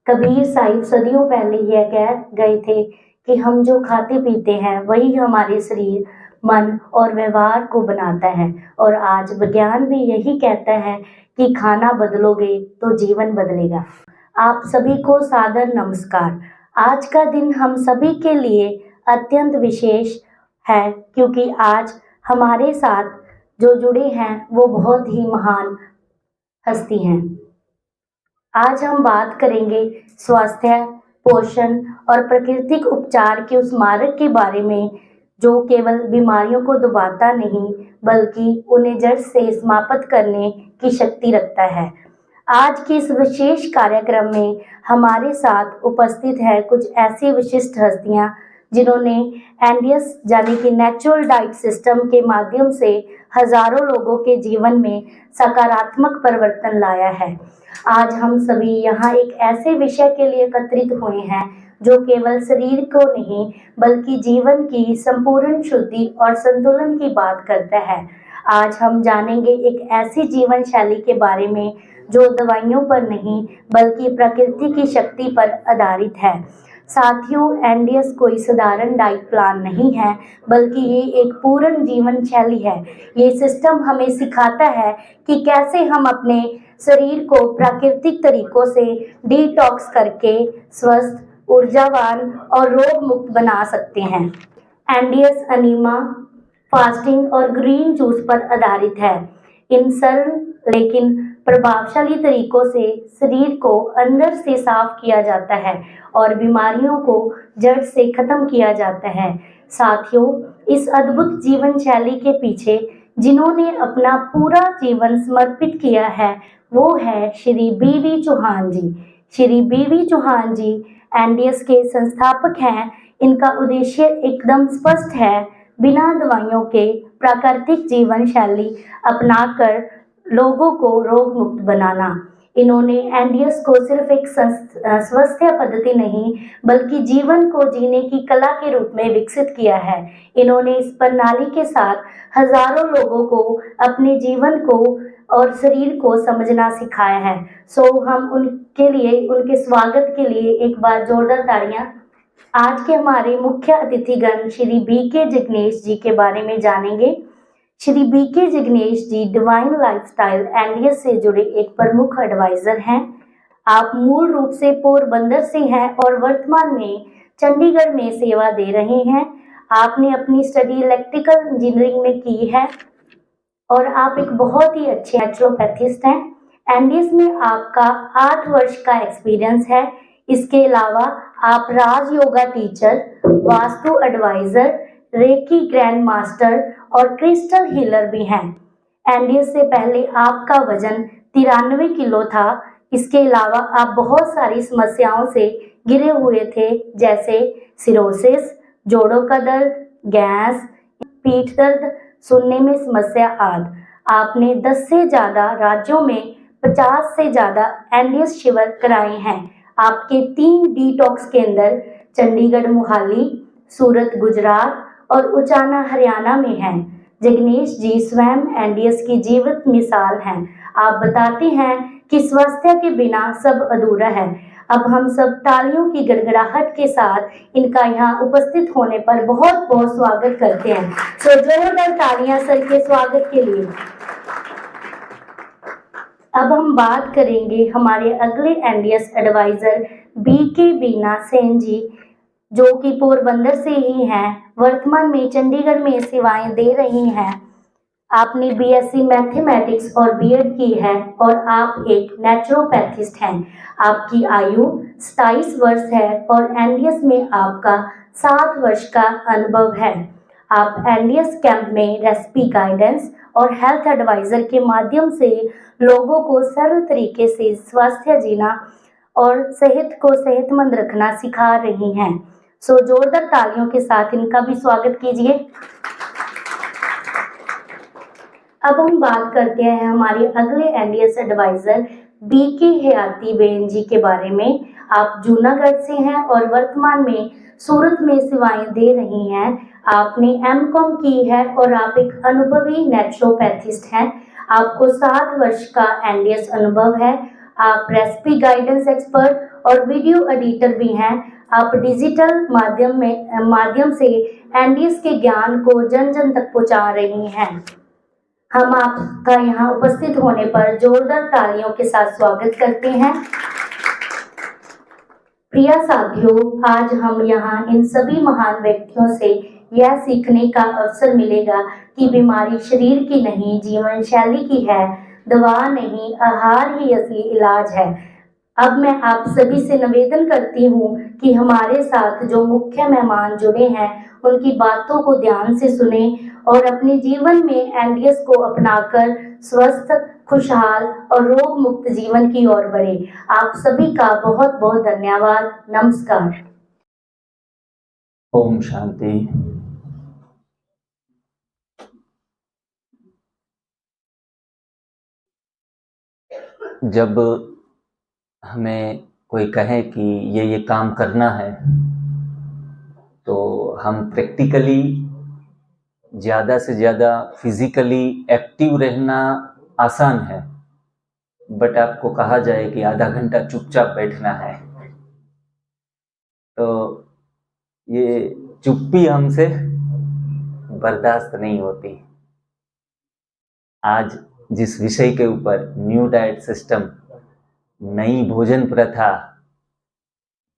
कबीर साहिब सदियों पहले यह कह गए थे कि हम जो खाते पीते हैं वही हमारे शरीर, मन और व्यवहार को बनाता है। और आज विज्ञान भी यही कहता है कि खाना बदलोगे तो जीवन बदलेगा। आप सभी को सादर नमस्कार। आज का दिन हम सभी के लिए अत्यंत विशेष है, क्योंकि आज हमारे साथ जो जुड़े हैं वो बहुत ही महान हस्ती हैं। आज हम बात करेंगे स्वास्थ्य, पोषण और प्राकृतिक उपचार के उस मार्ग के बारे में जो केवल बीमारियों को दबाता नहीं बल्कि उन्हें जड़ से समाप्त करने की शक्ति रखता है। आज के इस विशेष कार्यक्रम में हमारे साथ उपस्थित है कुछ ऐसी विशिष्ट हस्तियां जिन्होंने एनडीएस यानी कि नेचुरल डाइट सिस्टम के माध्यम से हजारों लोगों के जीवन में सकारात्मक परिवर्तन लाया है। आज हम सभी यहाँ एक ऐसे विषय के लिए एकत्रित हुए हैं जो केवल शरीर को नहीं बल्कि जीवन की संपूर्ण शुद्धि और संतुलन की बात करता है। आज हम जानेंगे एक ऐसी जीवन शैली के बारे में जो दवाइयों पर नहीं बल्कि प्रकृति की शक्ति पर आधारित है। साथियों, एनडीएस कोई साधारण डाइट प्लान नहीं है बल्कि ये एक पूर्ण जीवन शैली है। ये सिस्टम हमें सिखाता है कि कैसे हम अपने शरीर को प्राकृतिक तरीकों से डिटॉक्स करके स्वस्थ, ऊर्जावान और रोग मुक्त बना सकते हैं। एनडीएस अनीमा, फास्टिंग और ग्रीन जूस पर आधारित है। इन सरल लेकिन प्रभावशाली तरीकों से शरीर को अंदर से साफ किया जाता है और बीमारियों को जड़ से खत्म किया जाता है। साथियों, इस अद्भुत जीवन शैली के पीछे जिन्होंने अपना पूरा जीवन समर्पित किया है वो है श्री बीवी चौहान जी। श्री बीवी चौहान जी एनडीएस के संस्थापक हैं। इनका उद्देश्य एकदम स्पष्ट है, बिना दवाइयों के प्राकृतिक जीवन शैली अपनाकर लोगों को रोग मुक्त बनाना। इन्होंने एनडीएस को सिर्फ एक स्वास्थ्य पद्धति नहीं बल्कि जीवन को जीने की कला के रूप में विकसित किया है। इन्होंने इस प्रणाली के साथ हजारों लोगों को अपने जीवन को और शरीर को समझना सिखाया है। हम उनके लिए, उनके स्वागत के लिए एक बार जोरदार तालियां। आज के हमारे मुख्य अतिथिगण श्री बीके जिग्नेश जी के बारे में जानेंगे। श्री बीके जिग्नेश जी डिवाइन लाइफस्टाइल एनडीएस से जुड़े एक प्रमुख एडवाइजर हैं। आप मूल रूप से पोरबंदर से हैं और वर्तमान में चंडीगढ़ में सेवा दे रहे हैं। आपने अपनी स्टडी इलेक्ट्रिकल इंजीनियरिंग में की है और आप एक बहुत ही अच्छे नेचुरोपैथिस्ट हैं। एनडीएस में आपका 8 वर्ष का एक्सपीरियंस है। इसके अलावा आप Raj yoga teacher, vastu adviser, reiki grand master और क्रिस्टल हीलर भी हैं। एनडीएस से पहले आपका वजन 93 किलो था। इसके अलावा आप बहुत सारी समस्याओं से घिरे हुए थे, जैसे सिरोसिस, जोड़ों का दर्द, गैस, पीठ दर्द, सुनने में समस्या आदि। आपने 10 से ज़्यादा राज्यों में 50 से ज़्यादा एनडीएस शिविर कराए हैं। आपके 3 डिटॉक्स केंद्र चंडीगढ़ मोहाली, सूरत गुजरात और उचाना हरियाणा में हैं। जिग्नेश जी स्वयं एनडीएस की जीवित मिसाल हैं। आप बताते हैं कि स्वास्थ्य के बिना सब अधूरा है। अब हम सब तालियों की गड़गड़ाहट के साथ इनका यहाँ उपस्थित होने पर बहुत बहुत स्वागत करते हैं। जोरदार तालियां सर के स्वागत के लिए। अब हम बात करेंगे हमारे अगले एनडीएस एडवाइजर बीके बीना सेन जी, जो कि पोरबंदर से ही हैं, वर्तमान में चंडीगढ़ में सेवाएं दे रही हैं। आपने बीएससी मैथमेटिक्स और बीएड की है और आप एक नेचुरोपैथिस्ट हैं। आपकी आयु 27 वर्ष है और एनडीएस में आपका 7 वर्ष का अनुभव है। आप एनडीएस कैंप में रेसिपी गाइडेंस और हेल्थ एडवाइजर के माध्यम से लोगों को सरल तरीके से स्वास्थ्य जीना और सेहत को सेहतमंद रखना सिखा रही हैं। जोरदार तालियों के साथ इनका भी स्वागत कीजिए। अब हम बात करते हैं हमारे अगले एनडीएस एडवाइजर बीके हयाती बेन जी के बारे में। आप जूनागढ़ से हैं और वर्तमान में सूरत में सेवाएं दे रही हैं। आपने एमकॉम की है और आप एक अनुभवी नेचुरोपैथिस्ट हैं। आपको 7 वर्ष का एनडीएस अनुभव है। आप रेसिपी गाइडेंस एक्सपर्ट और वीडियो एडिटर भी हैं। आप डिजिटल माध्यम से एनडीएस के ज्ञान को जन जन तक पहुंचा रही हैं। हम आपका यहाँ उपस्थित होने पर जोरदार तालियों के साथ स्वागत करते हैं। प्रिय साथियों, आज हम यहाँ इन सभी महान व्यक्तियों से यह सीखने का अवसर मिलेगा कि बीमारी शरीर की नहीं, जीवन शैली की है। दवा नहीं, आहार ही असली इलाज है। अब मैं आप सभी से निवेदन करती हूँ कि हमारे साथ जो मुख्य मेहमान जुड़े हैं उनकी बातों को ध्यान से सुने और अपने जीवन में एनडीएस को अपनाकर स्वस्थ, खुशहाल और रोग मुक्त जीवन की ओर बढ़े। आप सभी का बहुत बहुत धन्यवाद। नमस्कार। ओम शांति। जब हमें कोई कहे कि ये काम करना है तो हम प्रैक्टिकली ज़्यादा से ज़्यादा फिजिकली एक्टिव रहना आसान है, बट आपको कहा जाए कि आधा घंटा चुपचाप बैठना है तो ये चुप्पी हमसे बर्दाश्त नहीं होती। आज जिस विषय के ऊपर न्यू डाइट सिस्टम, नई भोजन प्रथा,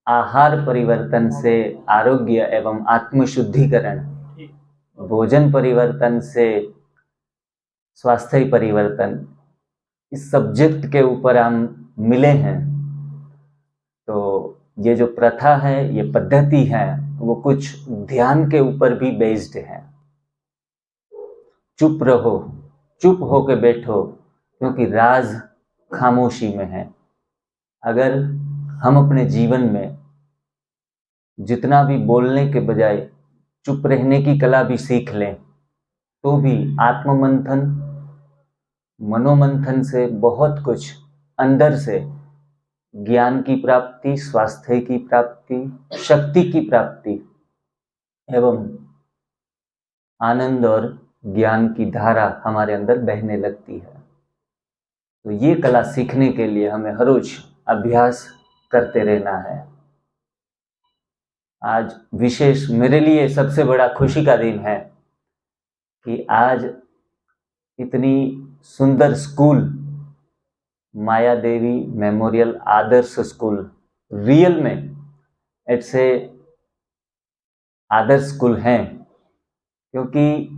आहार परिवर्तन से आरोग्य एवं आत्मशुद्धिकरण, भोजन परिवर्तन से स्वास्थ्य परिवर्तन, इस सब्जेक्ट के ऊपर हम मिले हैं, तो ये जो प्रथा है, ये पद्धति है, वो कुछ ध्यान के ऊपर भी बेस्ड है। चुप रहो, चुप होके बैठो, क्योंकि राज खामोशी में है। अगर हम अपने जीवन में जितना भी बोलने के बजाय चुप रहने की कला भी सीख लें, तो भी आत्ममंथन, मनोमंथन से बहुत कुछ अंदर से ज्ञान की प्राप्ति, स्वास्थ्य की प्राप्ति, शक्ति की प्राप्ति एवं आनंद और ज्ञान की धारा हमारे अंदर बहने लगती है। तो ये कला सीखने के लिए हमें हर रोज अभ्यास करते रहना है। आज विशेष मेरे लिए सबसे बड़ा खुशी का दिन है कि आज इतनी सुंदर स्कूल, माया देवी मेमोरियल आदर्श स्कूल, रियल में इट्स ए आदर्श स्कूल है, क्योंकि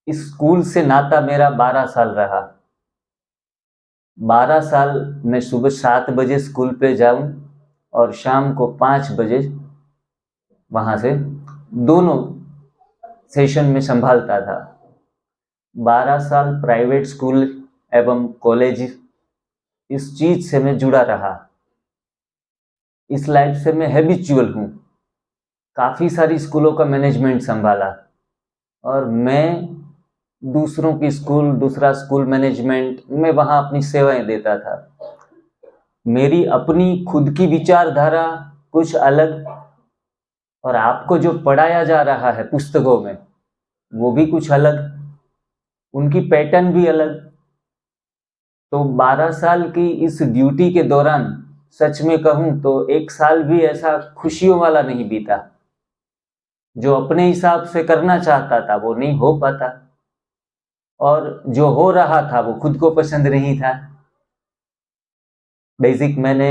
इस स्कूल से नाता मेरा 12 साल रहा। 12 साल मैं सुबह 7 बजे स्कूल पे जाऊं और शाम को 5 बजे वहां से दोनों सेशन में संभालता था। 12 साल प्राइवेट स्कूल एवं कॉलेज, इस चीज से मैं जुड़ा रहा, इस लाइफ से मैं हैबिचुअल हूँ। काफी सारी स्कूलों का मैनेजमेंट संभाला और मैं दूसरों की स्कूल, दूसरा स्कूल मैनेजमेंट, मैं वहां अपनी सेवाएं देता था। मेरी अपनी खुद की विचारधारा कुछ अलग और आपको जो पढ़ाया जा रहा है पुस्तकों में वो भी कुछ अलग, उनकी पैटर्न भी अलग। तो 12 साल की इस ड्यूटी के दौरान सच में कहूं तो एक साल भी ऐसा खुशियों वाला नहीं बीता। जो अपने हिसाब से करना चाहता था वो नहीं हो पाता, और जो हो रहा था वो खुद को पसंद नहीं था। बेसिक मैंने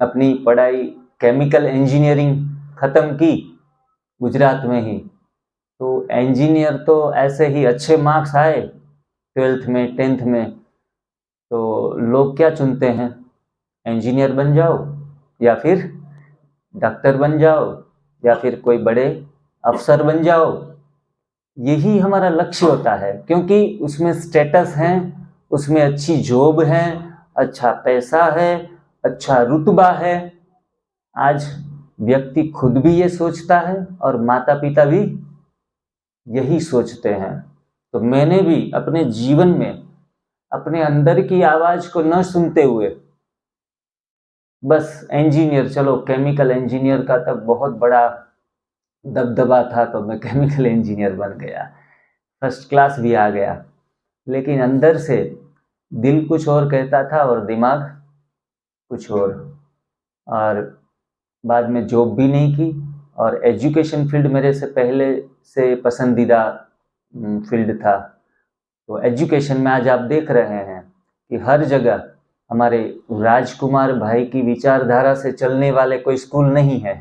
अपनी पढ़ाई केमिकल इंजीनियरिंग खत्म की गुजरात में ही। तो इंजीनियर तो ऐसे ही अच्छे मार्क्स आए 12th में, 10th में, तो लोग क्या चुनते हैं, इंजीनियर बन जाओ या फिर डॉक्टर बन जाओ या फिर कोई बड़े अफसर बन जाओ। यही हमारा लक्ष्य होता है, क्योंकि उसमें स्टेटस है, उसमें अच्छी जॉब है, अच्छा पैसा है, अच्छा रुतबा है। आज व्यक्ति खुद भी ये सोचता है और माता पिता भी यही सोचते हैं। तो मैंने भी अपने जीवन में अपने अंदर की आवाज को न सुनते हुए बस इंजीनियर, चलो केमिकल इंजीनियर का तब बहुत बड़ा दबदबा था तो मैं केमिकल इंजीनियर बन गया, फर्स्ट क्लास भी आ गया। लेकिन अंदर से दिल कुछ और कहता था और दिमाग कुछ और बाद में जॉब भी नहीं की, और एजुकेशन फील्ड मेरे से पहले से पसंदीदा फील्ड था। तो एजुकेशन में आज आप देख रहे हैं कि हर जगह हमारे राजकुमार भाई की विचारधारा से चलने वाले कोई स्कूल नहीं है।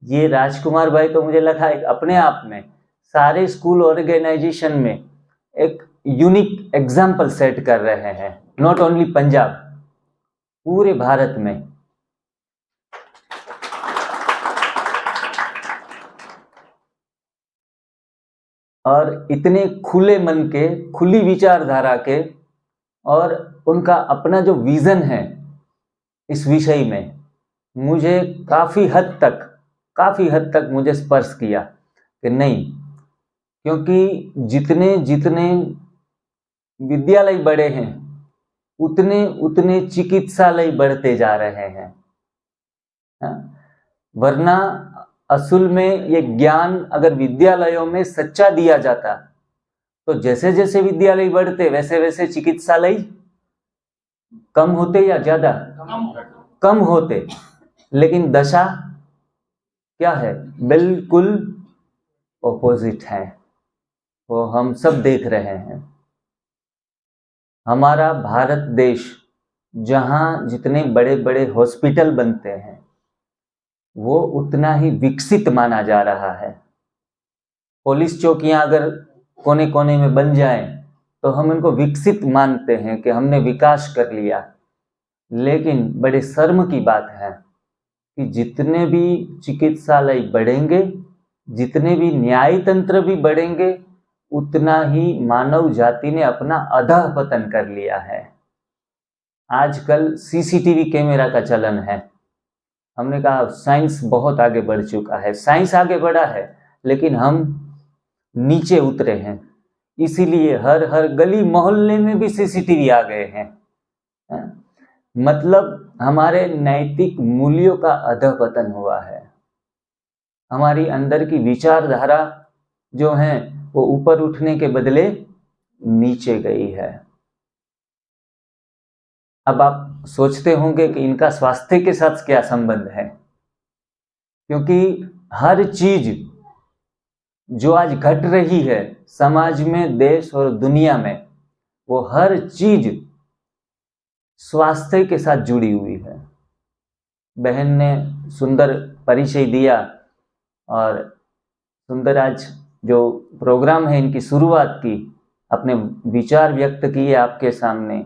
ये राजकुमार भाई तो मुझे लगा एक अपने आप में सारे स्कूल ऑर्गेनाइजेशन में एक यूनिक एग्जाम्पल सेट कर रहे हैं, नॉट ओनली पंजाब, पूरे भारत में। और इतने खुले मन के, खुली विचारधारा के, और उनका अपना जो विजन है इस विषय में मुझे काफ़ी हद तक मुझे स्पर्श किया कि नहीं, क्योंकि जितने जितने विद्यालय बड़े हैं उतने उतने चिकित्सालय बढ़ते जा रहे हैं। वरना असल में ये ज्ञान अगर विद्यालयों में सच्चा दिया जाता तो जैसे जैसे विद्यालय बढ़ते वैसे वैसे चिकित्सालय कम होते या ज्यादा? कम होते। लेकिन दशा क्या है? बिल्कुल ऑपोजिट है। वो हम सब देख रहे हैं। हमारा भारत देश जहां जितने बड़े बड़े हॉस्पिटल बनते हैं वो उतना ही विकसित माना जा रहा है। पुलिस चौकियां अगर कोने कोने में बन जाएं तो हम इनको विकसित मानते हैं कि हमने विकास कर लिया। लेकिन बड़े शर्म की बात है कि जितने भी चिकित्सालय बढ़ेंगे, जितने भी न्याय तंत्र भी बढ़ेंगे, उतना ही मानव जाति ने अपना अधः पतन कर लिया है। आजकल सीसीटीवी कैमरा का चलन है। हमने कहा साइंस बहुत आगे बढ़ चुका है। साइंस आगे बढ़ा है लेकिन हम नीचे उतरे हैं। इसीलिए हर गली मोहल्ले में भी सीसीटीवी आ गए हैं। मतलब हमारे नैतिक मूल्यों का अधःपतन हुआ है। हमारी अंदर की विचारधारा जो है वो ऊपर उठने के बदले नीचे गई है। अब आप सोचते होंगे कि इनका स्वास्थ्य के साथ क्या संबंध है, क्योंकि हर चीज जो आज घट रही है समाज में, देश और दुनिया में, वो हर चीज स्वास्थ्य के साथ जुड़ी हुई है। बहन ने सुंदर परिचय दिया और सुंदर आज जो प्रोग्राम है इनकी शुरुआत की, अपने विचार व्यक्त किए आपके सामने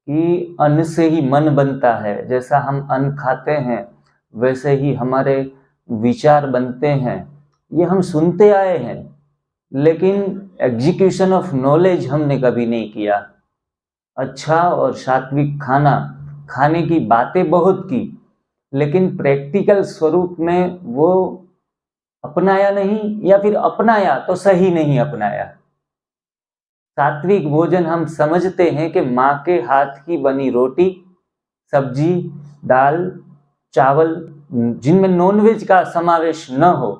कि अन्न से ही मन बनता है। जैसा हम अन्न खाते हैं वैसे ही हमारे विचार बनते हैं। ये हम सुनते आए हैं लेकिन एग्जीक्यूशन ऑफ नॉलेज हमने कभी नहीं किया। अच्छा और सात्विक खाना खाने की बातें बहुत की, लेकिन प्रैक्टिकल स्वरूप में वो अपनाया नहीं, या फिर अपनाया तो सही नहीं अपनाया। सात्विक भोजन हम समझते हैं कि माँ के हाथ की बनी रोटी, सब्जी, दाल, चावल जिनमें नॉनवेज का समावेश न हो,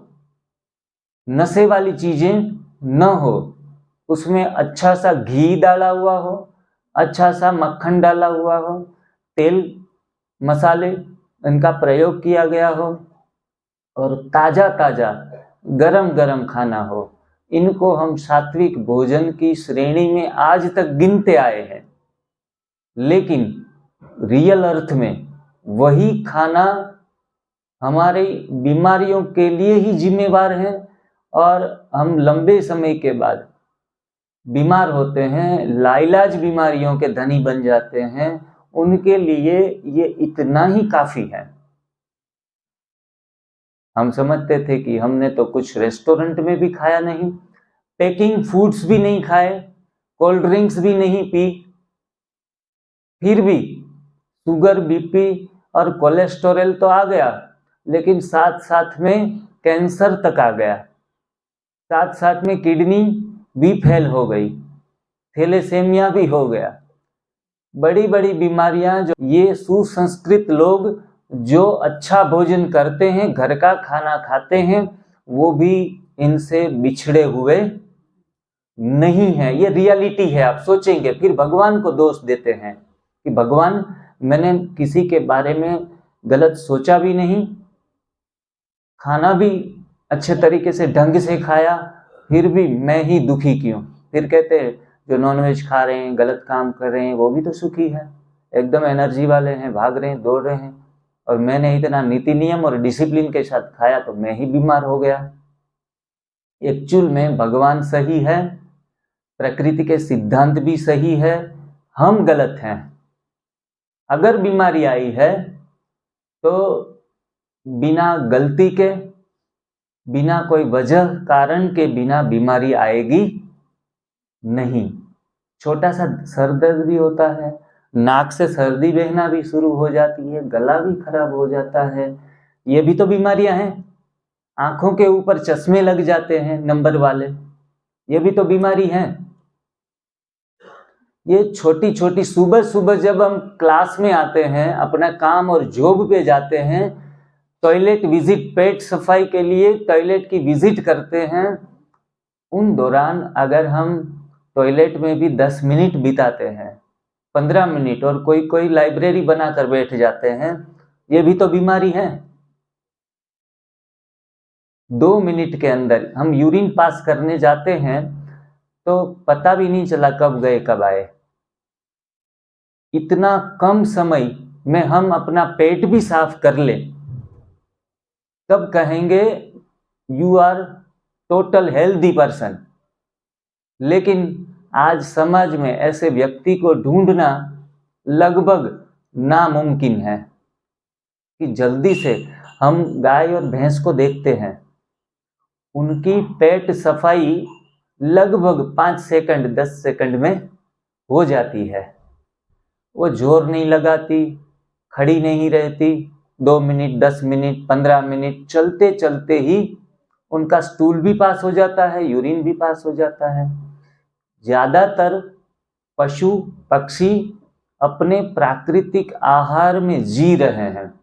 नशे वाली चीजें न हो, उसमें अच्छा सा घी डाला हुआ हो, अच्छा सा मक्खन डाला हुआ हो, तेल मसाले इनका प्रयोग किया गया हो, और ताजा ताजा गरम गरम खाना हो। इनको हम सात्विक भोजन की श्रेणी में आज तक गिनते आए हैं। लेकिन रियल अर्थ में वही खाना हमारी बीमारियों के लिए ही जिम्मेवार है, और हम लंबे समय के बाद बीमार होते हैं, लाइलाज बीमारियों के धनी बन जाते हैं। उनके लिए ये इतना ही काफी है। हम समझते थे कि हमने तो कुछ रेस्टोरेंट में भी खाया नहीं, पैकिंग फूड्स भी नहीं खाए, कोल्ड ड्रिंक्स भी नहीं पी, फिर भी शुगर, बीपी और कोलेस्टेरॉल तो आ गया, लेकिन साथ साथ में कैंसर तक आ गया, साथ साथ में किडनी भी फेल हो गई, थैलेसेमिया भी हो गया। बड़ी बड़ी बीमारियां जो ये सुसंस्कृत लोग जो अच्छा भोजन करते हैं, घर का खाना खाते हैं, वो भी इनसे बिछड़े हुए नहीं है। ये रियलिटी है। आप सोचेंगे फिर भगवान को दोष देते हैं कि भगवान मैंने किसी के बारे में गलत सोचा भी नहीं, खाना भी अच्छे तरीके से ढंग से खाया, फिर भी मैं ही दुखी क्यों। फिर कहते हैं जो नॉनवेज खा रहे हैं, गलत काम कर रहे हैं, वो भी तो सुखी है, एकदम एनर्जी वाले हैं, भाग रहे हैं, दौड़ रहे हैं, और मैंने इतना नीति नियम और डिसिप्लिन के साथ खाया तो मैं ही बीमार हो गया। एक्चुअल में भगवान सही है, प्रकृति के सिद्धांत भी सही है, हम गलत हैं। अगर बीमारी आई है तो बिना गलती के, बिना कोई वजह कारण के बिना बीमारी आएगी नहीं। छोटा सा सर दर्द भी होता है, नाक से सर्दी बहना भी शुरू हो जाती है, गला भी खराब हो जाता है, ये भी तो बीमारियां हैं। आंखों के ऊपर चश्मे लग जाते हैं नंबर वाले, ये भी तो बीमारी है। ये छोटी छोटी, सुबह सुबह जब हम क्लास में आते हैं, अपना काम और जॉब पे जाते हैं, टॉयलेट विजिट, पेट सफाई के लिए टॉयलेट की विजिट करते हैं, उन दौरान अगर हम टॉयलेट में भी 10 मिनट बिताते हैं, 15 मिनट, और कोई कोई लाइब्रेरी बनाकर बैठ जाते हैं, ये भी तो बीमारी है। 2 मिनट के अंदर हम यूरिन पास करने जाते हैं तो पता भी नहीं चला कब गए कब आए। इतना कम समय में हम अपना पेट भी साफ कर लें, तब कहेंगे you are total healthy person. लेकिन आज समाज में ऐसे व्यक्ति को ढूंढना लगभग नामुमकिन है कि जल्दी से, हम गाय और भैंस को देखते हैं, उनकी पेट सफाई लगभग 5 सेकंड 10 सेकंड में हो जाती है। वो जोर नहीं लगाती, खड़ी नहीं रहती, 2 मिनट 10 मिनट 15 मिनट चलते चलते ही उनका स्टूल भी पास हो जाता है, यूरिन भी पास हो जाता है। ज्यादातर पशु पक्षी अपने प्राकृतिक आहार में जी रहे हैं।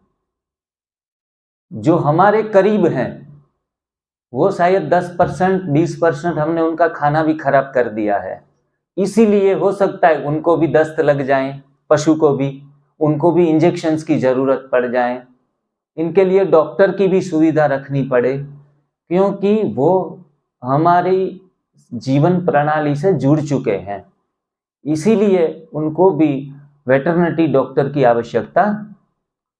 जो हमारे करीब हैं वो शायद 10% 20% हमने उनका खाना भी खराब कर दिया है, इसीलिए हो सकता है उनको भी दस्त लग जाए, पशु को भी, उनको भी इंजेक्शंस की जरूरत पड़ जाए, इनके लिए डॉक्टर की भी सुविधा रखनी पड़े, क्योंकि वो हमारी जीवन प्रणाली से जुड़ चुके हैं। इसीलिए उनको भी वेटरनरी डॉक्टर की आवश्यकता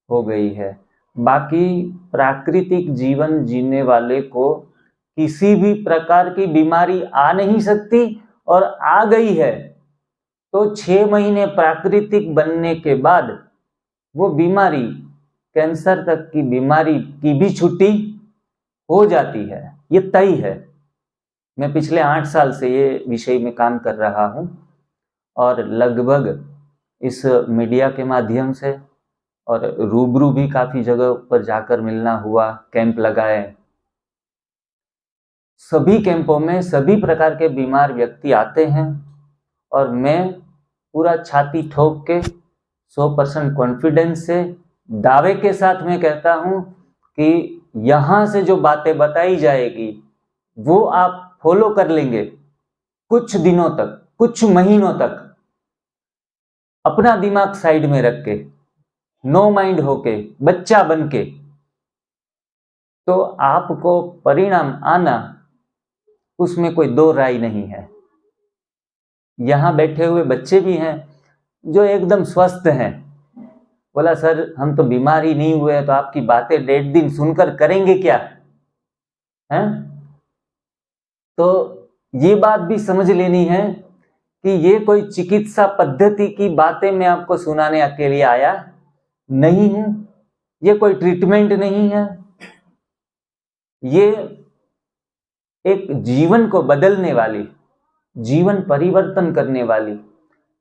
हो गई है। बाकी प्राकृतिक जीवन जीने वाले को किसी भी प्रकार की बीमारी आ नहीं सकती, और आ गई है तो 6 महीने प्राकृतिक बनने के बाद वो बीमारी, कैंसर तक की बीमारी की भी छुट्टी हो जाती है, ये तय है। मैं पिछले 8 साल से ये विषय में काम कर रहा हूँ, और लगभग इस मीडिया के माध्यम से और रूबरू भी काफी जगह पर जाकर मिलना हुआ, कैंप लगाए। सभी कैंपों में सभी प्रकार के बीमार व्यक्ति आते हैं, और मैं पूरा छाती ठोक के 100% कॉन्फिडेंस से, दावे के साथ मैं कहता हूं कि यहां से जो बातें बताई जाएगी वो आप फॉलो कर लेंगे कुछ दिनों तक, कुछ महीनों तक, अपना दिमाग साइड में रख के, नो माइंड होके, बच्चा बन के, तो आपको परिणाम आना, उसमें कोई दो राय नहीं है। यहां बैठे हुए बच्चे भी हैं जो एकदम स्वस्थ हैं, बोला सर हम तो बीमार ही नहीं हुए, तो आपकी बातें 1.5 दिन सुनकर करेंगे क्या हैं? तो ये बात भी समझ लेनी है कि ये कोई चिकित्सा पद्धति की बातें मैं आपको सुनाने के लिए आया नहीं हूं, ये कोई ट्रीटमेंट नहीं है, ये एक जीवन को बदलने वाली, जीवन परिवर्तन करने वाली,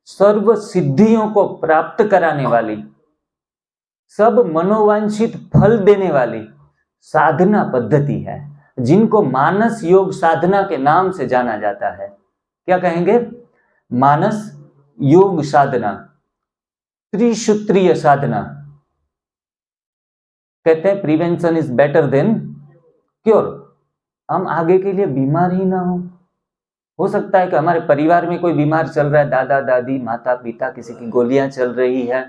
सर्व सिद्धियों को प्राप्त कराने वाली, सब मनोवांछित फल देने वाली साधना पद्धति है, जिनको मानस योग साधना के नाम से जाना जाता है। क्या कहेंगे? मानस योग साधना, त्रिसूत्रीय साधना। कहते हैं prevention is better than cure. हम आगे के लिए बीमार ही ना हो सकता है कि हमारे परिवार में कोई बीमार चल रहा है, दादा दादी माता पिता, किसी की गोलियां चल रही है,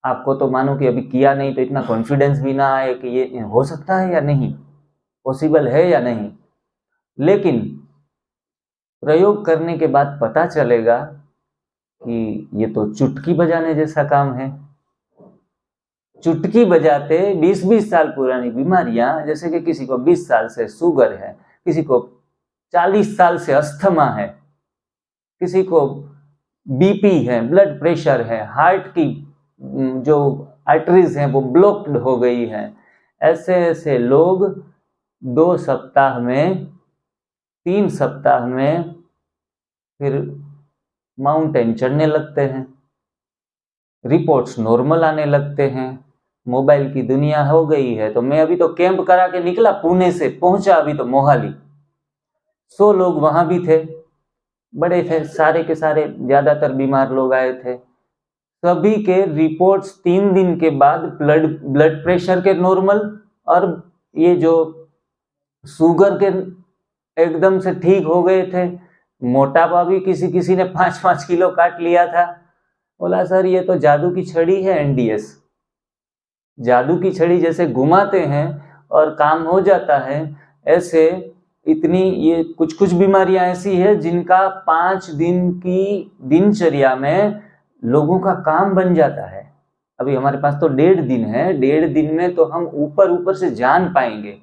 आपको तो मानो कि अभी किया नहीं तो इतना कॉन्फिडेंस भी ना आए कि ये हो सकता है या नहीं, पॉसिबल है या नहीं। लेकिन प्रयोग करने के बाद पता चलेगा कि ये तो चुटकी बजाने जैसा काम है। चुटकी बजाते 20-20 साल पुरानी बीमारियां, जैसे कि किसी को 20 साल से शुगर है, किसी को 40 साल से अस्थमा है, किसी को बीपी है, ब्लड प्रेशर है, हार्ट की जो आर्टरीज हैं वो ब्लॉक्ड हो गई हैं, ऐसे ऐसे लोग 2 सप्ताह में, 3 सप्ताह में फिर माउंटेन चढ़ने लगते हैं, रिपोर्ट्स नॉर्मल आने लगते हैं। मोबाइल की दुनिया हो गई है। तो मैं अभी तो कैंप करा के निकला पुणे से, पहुंचा अभी तो मोहाली, 100 लोग वहां भी थे, बड़े थे, सारे के सारे ज्यादातर बीमार लोग आए थे। सभी के रिपोर्ट्स 3 दिन के बाद ब्लड प्रेशर के नॉर्मल, और ये जो शुगर के एकदम से ठीक हो गए थे। मोटापा भी किसी किसी ने 5-5 किलो काट लिया था। बोला सर ये तो जादू की छड़ी है, एनडीएस जादू की छड़ी जैसे घुमाते हैं और काम हो जाता है, ऐसे इतनी ये कुछ बीमारियां ऐसी है जिनका 5 दिन की दिनचर्या में लोगों का काम बन जाता है। अभी हमारे पास तो 1.5 दिन है, 1.5 दिन में तो हम ऊपर से जान पाएंगे।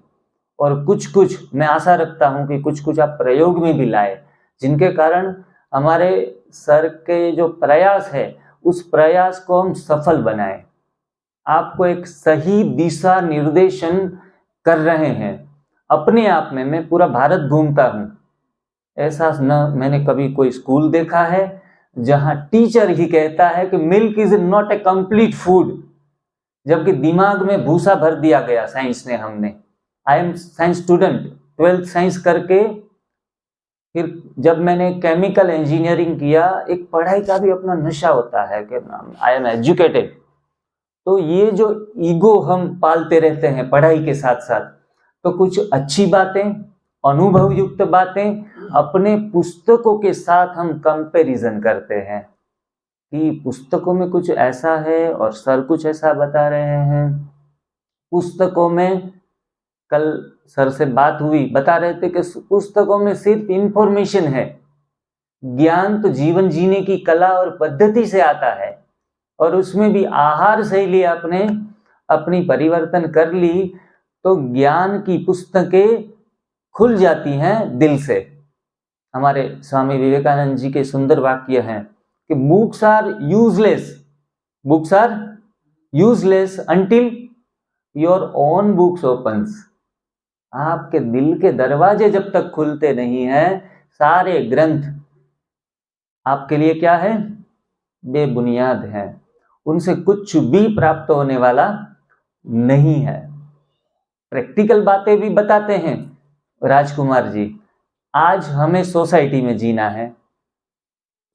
और कुछ मैं आशा रखता हूं कि कुछ आप प्रयोग में भी लाए, जिनके कारण हमारे सर के जो प्रयास है उस प्रयास को हम सफल बनाएं। आपको एक सही दिशा निर्देशन कर रहे हैं। अपने आप में मैं पूरा भारत घूमता हूं, ऐसा न मैंने कभी कोई स्कूल देखा है जहां टीचर ही कहता है कि milk is not a complete food, जबकि दिमाग में भूसा भर दिया गया साइंस ने। हमने, I am science student, 12th science करके फिर जब मैंने केमिकल इंजीनियरिंग किया, एक पढ़ाई का भी अपना नशा होता है कि आई एम एजुकेटेड। तो ये जो ईगो हम पालते रहते हैं पढ़ाई के साथ साथ, तो कुछ अच्छी बातें, अनुभव युक्त बातें अपने पुस्तकों के साथ हम कंपैरिजन करते हैं कि पुस्तकों में कुछ ऐसा है और सर कुछ ऐसा बता रहे हैं। पुस्तकों में कल सर से बात हुई, बता रहे थे कि पुस्तकों में सिर्फ इंफॉर्मेशन है, ज्ञान तो जीवन जीने की कला और पद्धति से आता है। और उसमें भी आहार शैली आपने अपनी परिवर्तन कर ली तो ज्ञान की पुस्तकें खुल जाती हैं दिल से। हमारे स्वामी विवेकानंद जी के सुंदर वाक्य हैं कि books are useless until your own books opens. आपके दिल के दरवाजे जब तक खुलते नहीं हैं, सारे ग्रंथ आपके लिए क्या है? बेबुनियाद हैं, उनसे कुछ भी प्राप्त होने वाला नहीं है। प्रैक्टिकल बातें भी बताते हैं राजकुमार जी। आज हमें सोसाइटी में जीना है,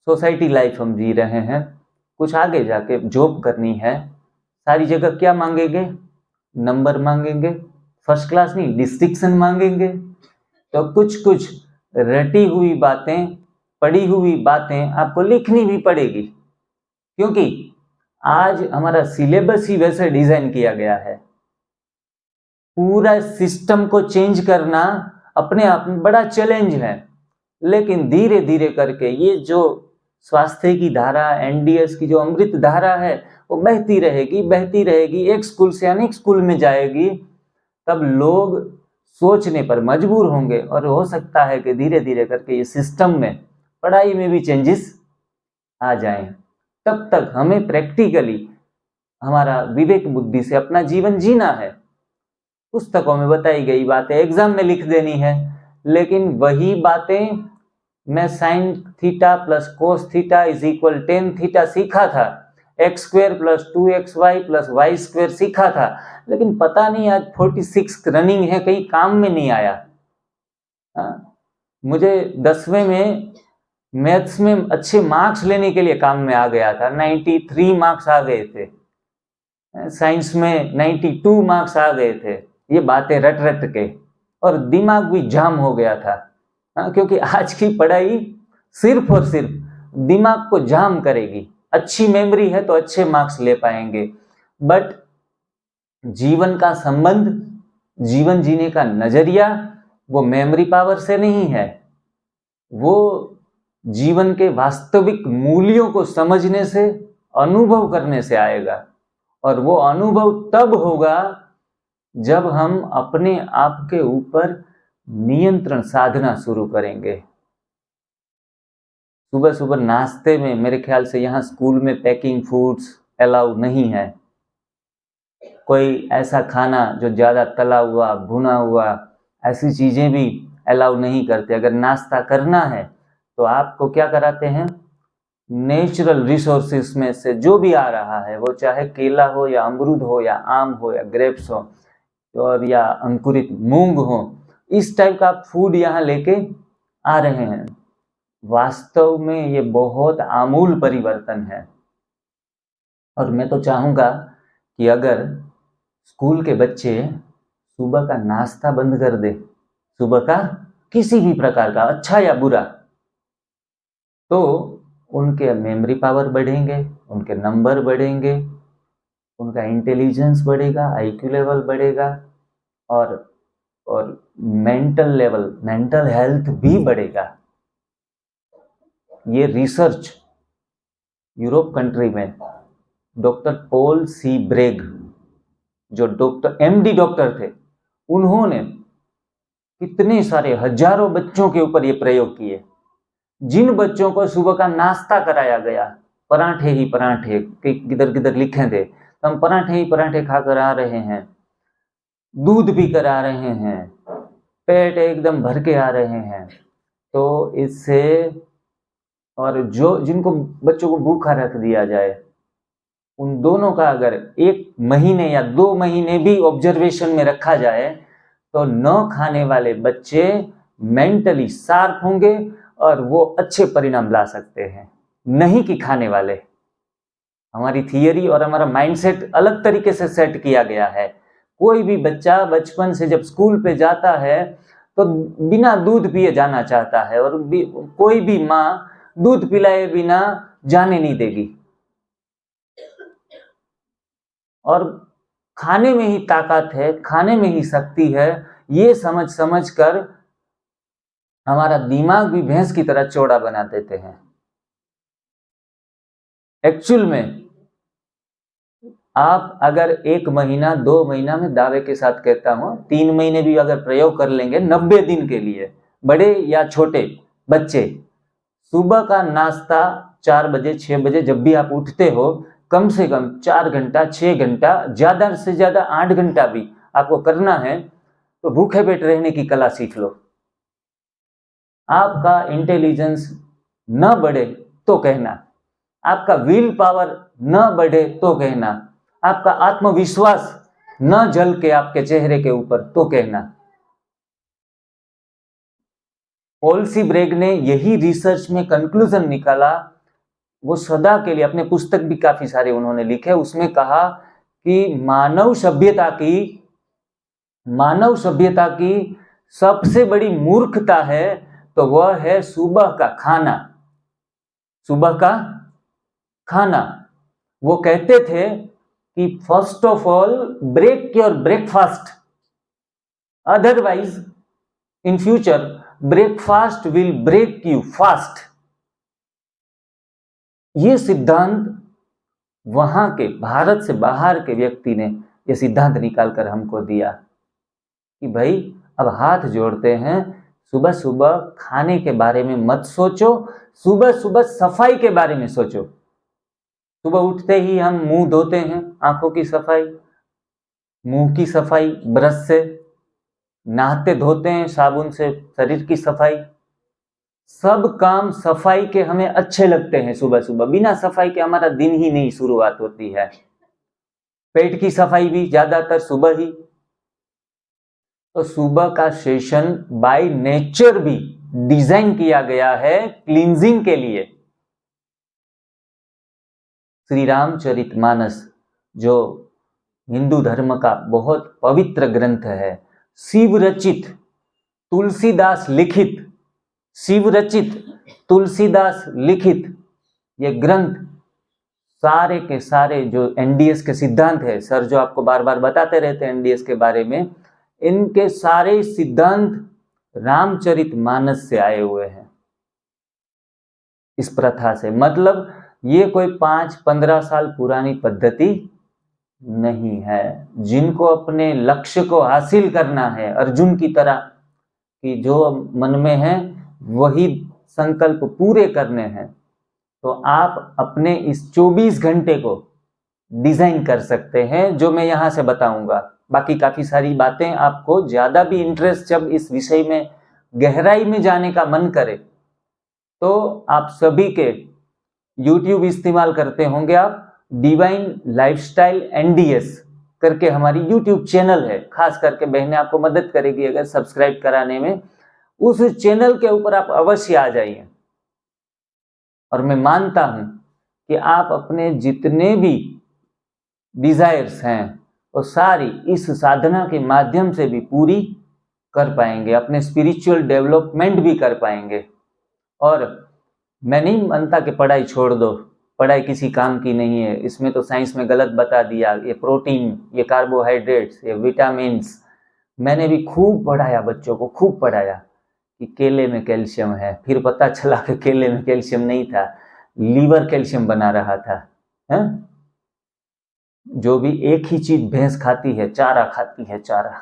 सोसाइटी लाइफ हम जी रहे हैं, कुछ आगे जाके जॉब करनी है, सारी जगह क्या मांगेंगे? नंबर मांगेंगे, फर्स्ट क्लास नहीं, डिस्टिंक्शन मांगेंगे। तो कुछ रटी हुई बातें, पढ़ी हुई बातें आपको लिखनी भी पड़ेगी, क्योंकि आज हमारा सिलेबस ही वैसे डिजाइन किया गया है। पूरा सिस्टम को चेंज करना अपने आप में बड़ा चैलेंज है, लेकिन धीरे धीरे करके ये जो स्वास्थ्य की धारा, एनडीएस की जो अमृत धारा है, वो बहती रहेगी, एक स्कूल से अनेक स्कूल में जाएगी। तब लोग सोचने पर मजबूर होंगे और हो सकता है कि धीरे धीरे करके ये सिस्टम में, पढ़ाई में भी चेंजेस आ जाएं। तब तक हमें प्रैक्टिकली हमारा विवेक बुद्धि से अपना जीवन जीना है। पुस्तकों में बताई गई बातें एग्जाम में लिख देनी है, लेकिन वही बातें मैं sin theta plus cos theta is equal tan theta सीखा था, x² plus 2xy plus y² सीखा था, लेकिन पता नहीं आज 46 रनिंग है, कहीं काम में नहीं आया। मुझे 10वें में मैथ्स में अच्छे मार्क्स लेने के लिए काम में आ गया था, 93 मार्क्स आ गए थे, साइंस में 92 मार्क्स आ गए थे। ये बातें रट के, और दिमाग भी जाम हो गया था, क्योंकि आज की पढ़ाई सिर्फ और सिर्फ दिमाग को जाम करेगी। अच्छी मेमोरी है तो अच्छे मार्क्स ले पाएंगे, बट जीवन का संबंध, जीवन जीने का नजरिया वो मेमोरी पावर से नहीं है, वो जीवन के वास्तविक मूल्यों को समझने से, अनुभव करने से आएगा। और वो अनुभव तब होगा जब हम अपने आप के ऊपर नियंत्रण साधना शुरू करेंगे। सुबह सुबह नाश्ते में मेरे ख्याल से यहाँ स्कूल में पैकिंग फूड्स अलाउ नहीं है, कोई ऐसा खाना जो ज़्यादा तला हुआ, भुना हुआ, ऐसी चीज़ें भी अलाउ नहीं करते। अगर नाश्ता करना है तो आपको क्या कराते हैं, नेचुरल रिसोर्सेस में से जो भी आ रहा है, वो चाहे केला हो या अमरूद हो या आम हो या ग्रेप्स हो और या अंकुरित मूंग हो, इस टाइप का फूड यहाँ लेके आ रहे हैं। वास्तव में ये बहुत आमूल परिवर्तन है। और मैं तो चाहूँगा कि अगर स्कूल के बच्चे सुबह का नाश्ता बंद कर दे, सुबह का किसी भी प्रकार का, अच्छा या बुरा, तो उनके मेमोरी पावर बढ़ेंगे, उनके नंबर बढ़ेंगे, उनका इंटेलिजेंस बढ़ेगा, आईक्यू लेवल बढ़ेगा और मेंटल लेवल, मेंटल हेल्थ भी बढ़ेगा। ये रिसर्च यूरोप कंट्री में डॉक्टर पॉल सी ब्रेग, जो डॉक्टर एमडी डॉक्टर थे, उन्होंने कितने सारे हजारों बच्चों के ऊपर ये प्रयोग किए। जिन बच्चों को सुबह का नाश्ता कराया गया, पराठे ही पराठे, किधर किधर लिखे थे, तो हम पराठे ही पराठे खाकर आ रहे हैं, दूध पी कर आ रहे हैं, पेट एकदम भर के आ रहे हैं, तो इससे, और जो जिनको बच्चों को भूखा रख दिया जाए, उन दोनों का अगर 1 महीने या 2 महीने भी ऑब्जर्वेशन में रखा जाए तो न खाने वाले बच्चे मेंटली शार्प होंगे और वो अच्छे परिणाम ला सकते हैं, नहीं कि खाने वाले। हमारी थियरी और हमारा माइंडसेट अलग तरीके से सेट किया गया है। कोई भी बच्चा बचपन से जब स्कूल पे जाता है तो बिना दूध पिए जाना चाहता है, और कोई भी माँ दूध पिलाए बिना जाने नहीं देगी। और खाने में ही ताकत है, खाने में ही शक्ति है, ये समझ समझ कर हमारा दिमाग भी भैंस की तरह चौड़ा बना देते हैं। एक्चुअल में आप अगर 1 महीना 2 महीना में दावे के साथ कहता हूं 3 महीने भी अगर प्रयोग कर लेंगे 90 दिन के लिए, बड़े या छोटे बच्चे, सुबह का नाश्ता 4 बजे 6 बजे जब भी आप उठते हो, कम से कम 4 घंटा 6 घंटा, ज्यादा से ज्यादा 8 घंटा भी आपको करना है, तो भूखे पेट रहने की कला सीख लो। आपका इंटेलिजेंस न बढ़े तो कहना, आपका विल पावर न बढ़े तो कहना, आपका आत्मविश्वास न जल के आपके चेहरे के ऊपर तो कहना। पॉल सी ब्रेग ने यही रिसर्च में कंक्लूजन निकाला। वो सदा के लिए, अपने पुस्तक भी काफी सारे उन्होंने लिखे, उसमें कहा कि मानव सभ्यता की सबसे बड़ी मूर्खता है तो वह है सुबह का खाना। सुबह का खाना। वो कहते थे कि first of all break your breakfast, otherwise in future breakfast will break you fast. ये सिद्धांत वहां के, भारत से बाहर के व्यक्ति ने यह सिद्धांत निकालकर हमको दिया कि भाई अब हाथ जोड़ते हैं, सुबह सुबह खाने के बारे में मत सोचो, सुबह सुबह सफाई के बारे में सोचो। सुबह उठते ही हम मुंह धोते हैं, आंखों की सफाई, मुंह की सफाई ब्रश से, नहाते धोते हैं साबुन से शरीर की सफाई। सब काम सफाई के हमें अच्छे लगते हैं सुबह सुबह, बिना सफाई के हमारा दिन ही नहीं शुरुआत होती है। पेट की सफाई भी ज्यादातर सुबह ही। तो सुबह का सेशन बाय नेचर भी डिजाइन किया गया है क्लींजिंग के लिए। श्री रामचरितमानस जो हिंदू धर्म का बहुत पवित्र ग्रंथ है, शिव रचित तुलसीदास लिखित, शिव रचित तुलसीदास लिखित ये ग्रंथ सारे के सारे जो एनडीएस के सिद्धांत है, सर जो आपको बार बार बताते रहते हैं एनडीएस के बारे में, इनके सारे सिद्धांत रामचरितमानस से आए हुए हैं। इस प्रथा से, मतलब ये कोई 5-15 साल पुरानी पद्धति नहीं है। जिनको अपने लक्ष्य को हासिल करना है, अर्जुन की तरह कि जो मन में है वही संकल्प पूरे करने हैं, तो आप अपने इस 24 घंटे को डिजाइन कर सकते हैं, जो मैं यहाँ से बताऊंगा। बाकी काफी सारी बातें, आपको ज्यादा भी इंटरेस्ट जब इस विषय में गहराई में जाने का मन करे तो आप सभी के YouTube इस्तेमाल करते होंगे आप, डिवाइन लाइफस्टाइल एनडीएस करके हमारी YouTube चैनल है, खास करके बहनें आपको मदद करेगी अगर सब्सक्राइब कराने में। उस चैनल के ऊपर आप अवश्य आ जाइए, और मैं मानता हूं कि आप अपने जितने भी डिजायर्स हैं वो सारी इस साधना के माध्यम से भी पूरी कर पाएंगे, अपने स्पिरिचुअल डेवलपमेंट भी कर पाएंगे। और मैं नहीं मानता कि पढ़ाई छोड़ दो, पढ़ाई किसी काम की नहीं है, इसमें तो साइंस में गलत बता दिया, ये प्रोटीन, ये कार्बोहाइड्रेट्स, ये विटामिन्स। मैंने भी खूब पढ़ाया बच्चों को, खूब पढ़ाया कि केले में कैल्शियम है, फिर पता चला कि केले में कैल्शियम नहीं था, लीवर कैल्शियम बना रहा था। है? जो भी एक ही चीज भैंस खाती है, चारा खाती है, चारा,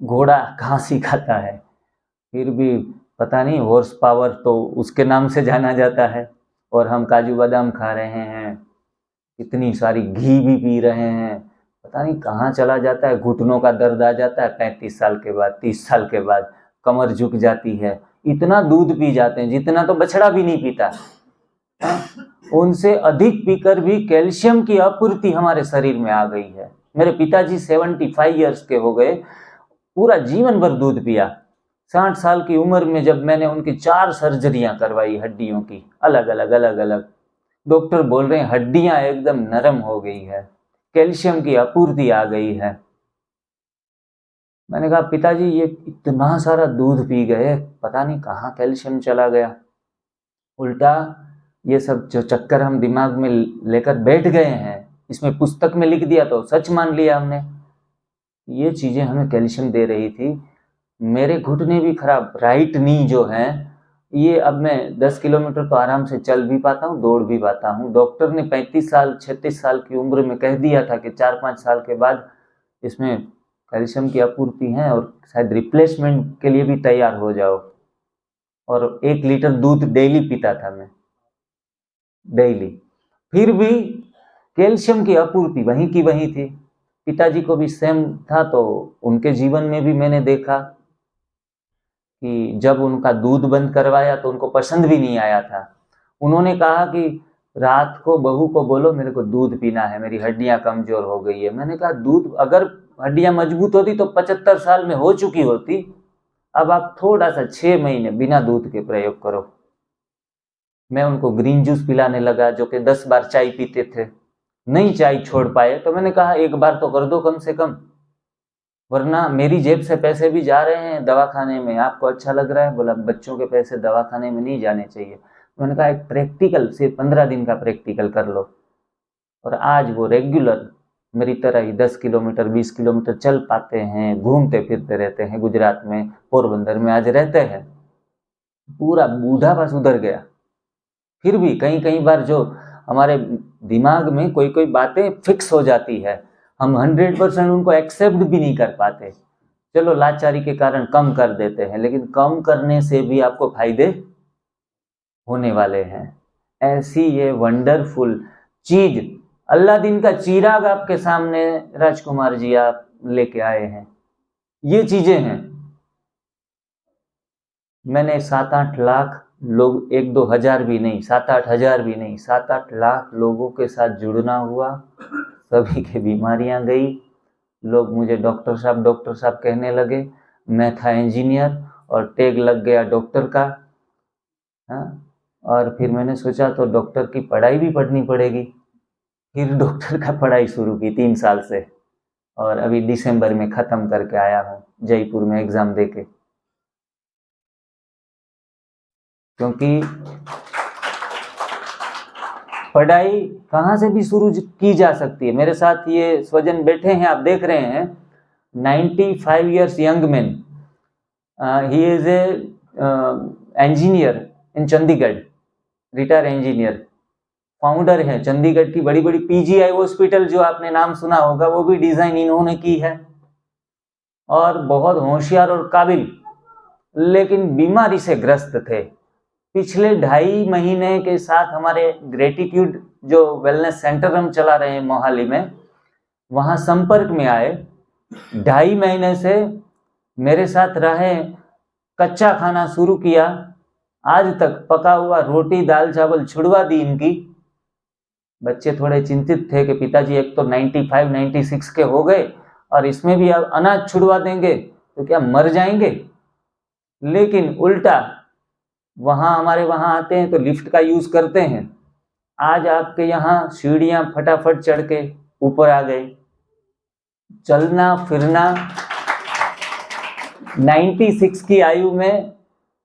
घोड़ा घास ही खाता है, फिर भी पता नहीं हॉर्स पावर तो उसके नाम से जाना जाता है, और हम काजू बादाम खा रहे हैं, इतनी सारी घी भी पी रहे हैं, पता नहीं कहाँ चला जाता है, घुटनों का दर्द आ जाता है 35 साल के बाद, 30 साल के बाद कमर झुक जाती है, इतना दूध पी जाते हैं जितना तो बछड़ा भी नहीं पीता, उनसे अधिक पीकर भी कैल्शियम की आपूर्ति हमारे शरीर में आ गई है। मेरे पिताजी 75 इयर्स के हो गए, पूरा जीवन भर दूध पिया। 60 साल की उम्र में जब मैंने उनकी 4 सर्जरियां करवाई हड्डियों की, अलग अलग, डॉक्टर बोल रहे हैं हड्डियां एकदम नरम हो गई है, कैल्शियम की आपूर्ति आ गई है। मैंने कहा पिताजी ये इतना सारा दूध पी गए, पता नहीं कहाँ कैल्शियम चला गया। उल्टा ये सब जो चक्कर हम दिमाग में लेकर बैठ गए हैं, इसमें पुस्तक में लिख दिया तो सच मान लिया हमने, ये चीजें हमें कैल्शियम दे रही थी। मेरे घुटने भी खराब, राइट नी जो है ये, अब मैं 10 किलोमीटर तो आराम से चल भी पाता हूँ, दौड़ भी पाता हूँ। डॉक्टर ने 35 साल 36 साल की उम्र में कह दिया था कि 4-5 साल के बाद इसमें कैल्शियम की आपूर्ति है और शायद रिप्लेसमेंट के लिए भी तैयार हो जाओ। और 1 लीटर दूध डेली पीता था मैं, डेली, फिर भी कैल्शियम की आपूर्ति वहीं की वहीं थी। पिताजी को भी सेम था, तो उनके जीवन में भी मैंने देखा कि जब उनका दूध बंद करवाया तो उनको पसंद भी नहीं आया था। उन्होंने कहा कि रात को बहू को बोलो मेरे को दूध पीना है, मेरी हड्डियां कमजोर हो गई है। मैंने कहा दूध, अगर हड्डियां मजबूत होती तो 75 साल में हो चुकी होती। अब आप थोड़ा सा 6 महीने बिना दूध के प्रयोग करो। मैं उनको ग्रीन जूस पिलाने लगा, जो कि 10 बार चाय पीते थे, नहीं चाय छोड़ पाए। तो मैंने कहा एक बार तो कर दो कम से कम, वरना मेरी जेब से पैसे भी जा रहे हैं दवाखाने में, आपको अच्छा लग रहा है? बोला बच्चों के पैसे दवाखाने में नहीं जाने चाहिए। मैंने कहा एक प्रैक्टिकल, सिर्फ 15 दिन का प्रैक्टिकल कर लो। और आज वो रेगुलर मेरी तरह ही 10 किलोमीटर 20 किलोमीटर चल पाते हैं, घूमते फिरते रहते हैं, गुजरात में पोरबंदर में आज रहते हैं। पूरा बूढ़ापा सुधर गया। फिर भी कई कई बार जो हमारे दिमाग में कोई कोई बातें फिक्स हो जाती है, हम 100% उनको एक्सेप्ट भी नहीं कर पाते। चलो लाचारी के कारण कम कर देते हैं, लेकिन कम करने से भी आपको फायदे होने वाले हैं। ऐसी ये वंडरफुल चीज, अल्लादीन का चिराग आपके सामने राजकुमार जी आप लेके आए हैं। ये चीजें हैं। मैंने 7-8 लाख लोग, 1-2 हजार भी नहीं, 7-8 हजार भी नहीं, 7-8 लाख लोगों के साथ जुड़ना हुआ। सभी की बीमारियां गई। लोग मुझे डॉक्टर साहब कहने लगे। मैं था इंजीनियर और टैग लग गया डॉक्टर का। हाँ, और फिर मैंने सोचा तो डॉक्टर की पढ़ाई भी पढ़नी पड़ेगी। फिर डॉक्टर का पढ़ाई शुरू की 3 साल से, और अभी दिसंबर में ख़त्म करके आया हूँ, जयपुर में एग्ज़ाम देके। क्योंकि पढ़ाई कहाँ से भी शुरू की जा सकती है। मेरे साथ ये स्वजन बैठे हैं, आप देख रहे हैं, 95 years young man. He is a engineer in Chandigarh, retire engineer, founder है चंडीगढ़ की बड़ी बड़ी पीजीआई हॉस्पिटल जो आपने नाम सुना होगा, वो भी डिजाइन इन्होंने की है, और बहुत होशियार और काबिल, लेकिन बीमारी से ग्रस्त थे। पिछले 2.5 महीने के साथ हमारे ग्रेटिट्यूड जो वेलनेस सेंटर हम चला रहे हैं मोहाली में, वहाँ संपर्क में आए। 2.5 महीने से मेरे साथ रहे, कच्चा खाना शुरू किया, आज तक पका हुआ रोटी दाल चावल छुड़वा दी इनकी। बच्चे थोड़े चिंतित थे कि पिताजी एक तो 95-96 के हो गए और इसमें भी अब अनाज छुड़वा देंगे तो क्या मर जाएंगे। लेकिन उल्टा हमारे वहाँ आते हैं तो लिफ्ट का यूज करते हैं। आज आपके यहाँ सीढ़ियाँ फटाफट चढ़ के ऊपर आ गए, चलना फिरना 96 की आयु में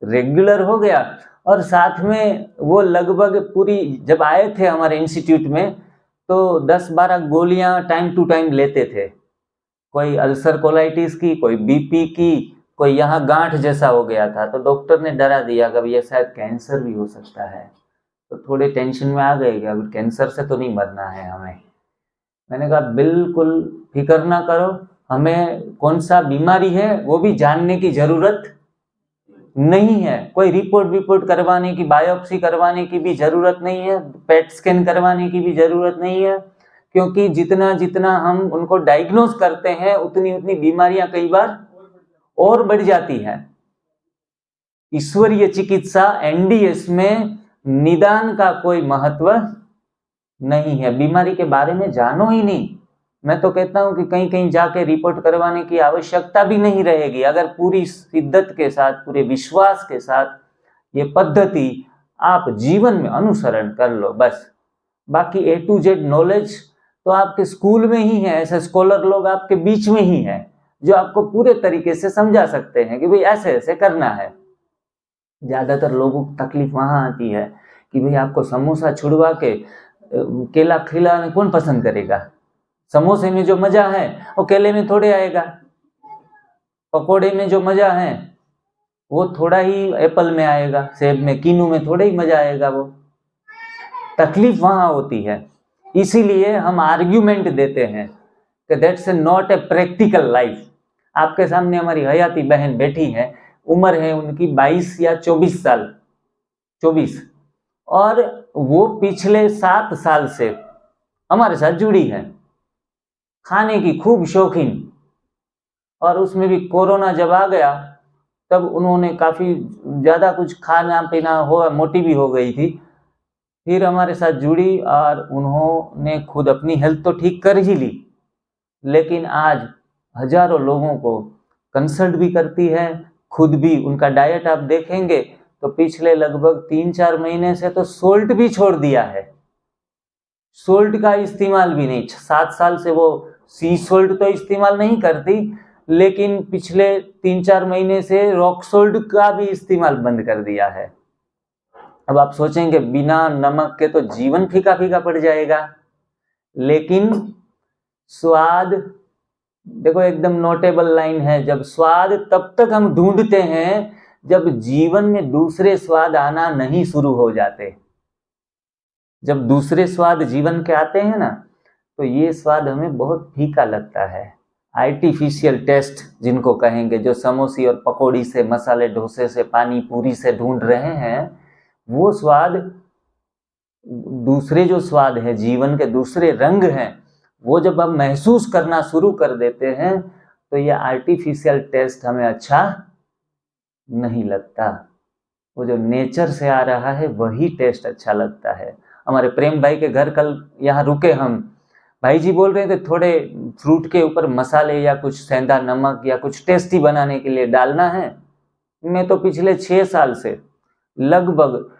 रेगुलर हो गया। और साथ में वो लगभग पूरी, जब आए थे हमारे इंस्टीट्यूट में तो 10-12 गोलियां टाइम टू टाइम लेते थे, कोई अल्सर कोलाइटिस की, कोई बीपी की, कोई यहाँ गांठ जैसा हो गया था, तो डॉक्टर ने डरा दिया कि ये शायद कैंसर भी हो सकता है। तो थोड़े टेंशन में आ गए कि अब कैंसर से तो नहीं मरना है हमें। मैंने कहा बिल्कुल फिक्र ना करो, हमें कौन सा बीमारी है वो भी जानने की जरूरत नहीं है, कोई रिपोर्ट करवाने की, बायोप्सी करवाने की भी जरूरत नहीं है, पेट स्कैन करवाने की भी जरूरत नहीं है, क्योंकि जितना जितना हम उनको डायग्नोज करते हैं उतनी उतनी बीमारियां कई बार और बढ़ जाती हैं। ईश्वरीय चिकित्सा एनडीएस में निदान का कोई महत्व नहीं है, बीमारी के बारे में जानो ही नहीं। मैं तो कहता हूं कि कहीं कहीं जाके रिपोर्ट करवाने की आवश्यकता भी नहीं रहेगी, अगर पूरी शिद्दत के साथ, पूरे विश्वास के साथ ये पद्धति आप जीवन में अनुसरण कर लो बस। बाकी A to Z नॉलेज तो आपके स्कूल में ही है, ऐसे स्कॉलर लोग आपके बीच में ही हैं जो आपको पूरे तरीके से समझा सकते हैं कि भाई ऐसे ऐसे करना है। ज्यादातर लोगों को तकलीफ वहां आती है कि भाई आपको समोसा छुड़वा के केला खिलाने कौन पसंद करेगा। समोसे में जो मजा है वो केले में थोड़े आएगा, पकोड़े में जो मजा है वो थोड़ा ही एप्पल में आएगा, सेब में, कीनू में थोड़ा ही मजा आएगा। वो तकलीफ वहां होती है, इसीलिए हम आर्ग्यूमेंट देते हैं कि that's not a practical life. आपके सामने हमारी हयाती बहन बैठी है, उम्र है उनकी 22 या 24 साल, 24, और वो पिछले 7 साल से हमारे साथ जुड़ी है, खाने की खूब शौकीन। और उसमें भी कोरोना जब आ गया तब उन्होंने काफी ज्यादा कुछ खाना पीना हो, मोटी भी हो गई थी, फिर हमारे साथ जुड़ी और उन्होंने खुद अपनी हेल्थ तो ठीक कर ही ली, लेकिन आज हजारों लोगों को कंसल्ट भी करती है, खुद भी। उनका डाइट आप देखेंगे तो पिछले लगभग 3-4 महीने से तो सोल्ट भी छोड़ दिया है, सोल्ट का इस्तेमाल भी नहीं। 7 साल से वो सी सोल्ट तो इस्तेमाल नहीं करती, लेकिन पिछले 3-4 महीने से रॉक सोल्ट का भी इस्तेमाल बंद कर दिया है। अब आप सोचेंगे बिना नमक के तो जीवन फीका फीका पड़ जाएगा, लेकिन स्वाद देखो एकदम नोटेबल लाइन है, जब स्वाद तब तक हम ढूंढते हैं जब जीवन में दूसरे स्वाद आना नहीं शुरू हो जाते। जब दूसरे स्वाद जीवन के आते हैं ना, तो ये स्वाद हमें बहुत फीका लगता है। आर्टिफिशियल टेस्ट जिनको कहेंगे, जो समोसी और पकौड़ी से, मसाले डोसे से, पानी पूरी से ढूंढ रहे हैं, वो स्वाद, दूसरे जो स्वाद है, जीवन के दूसरे रंग हैं, वो जब हम महसूस करना शुरू कर देते हैं तो ये आर्टिफिशियल टेस्ट हमें अच्छा नहीं लगता। वो जो नेचर से आ रहा है वही टेस्ट अच्छा लगता है। हमारे प्रेम भाई के घर कल यहाँ रुके हम, भाई जी बोल रहे थे थोड़े फ्रूट के ऊपर मसाले या कुछ सेंधा नमक या कुछ टेस्टी बनाने के लिए डालना है। मैं तो पिछले 6 साल से लगभग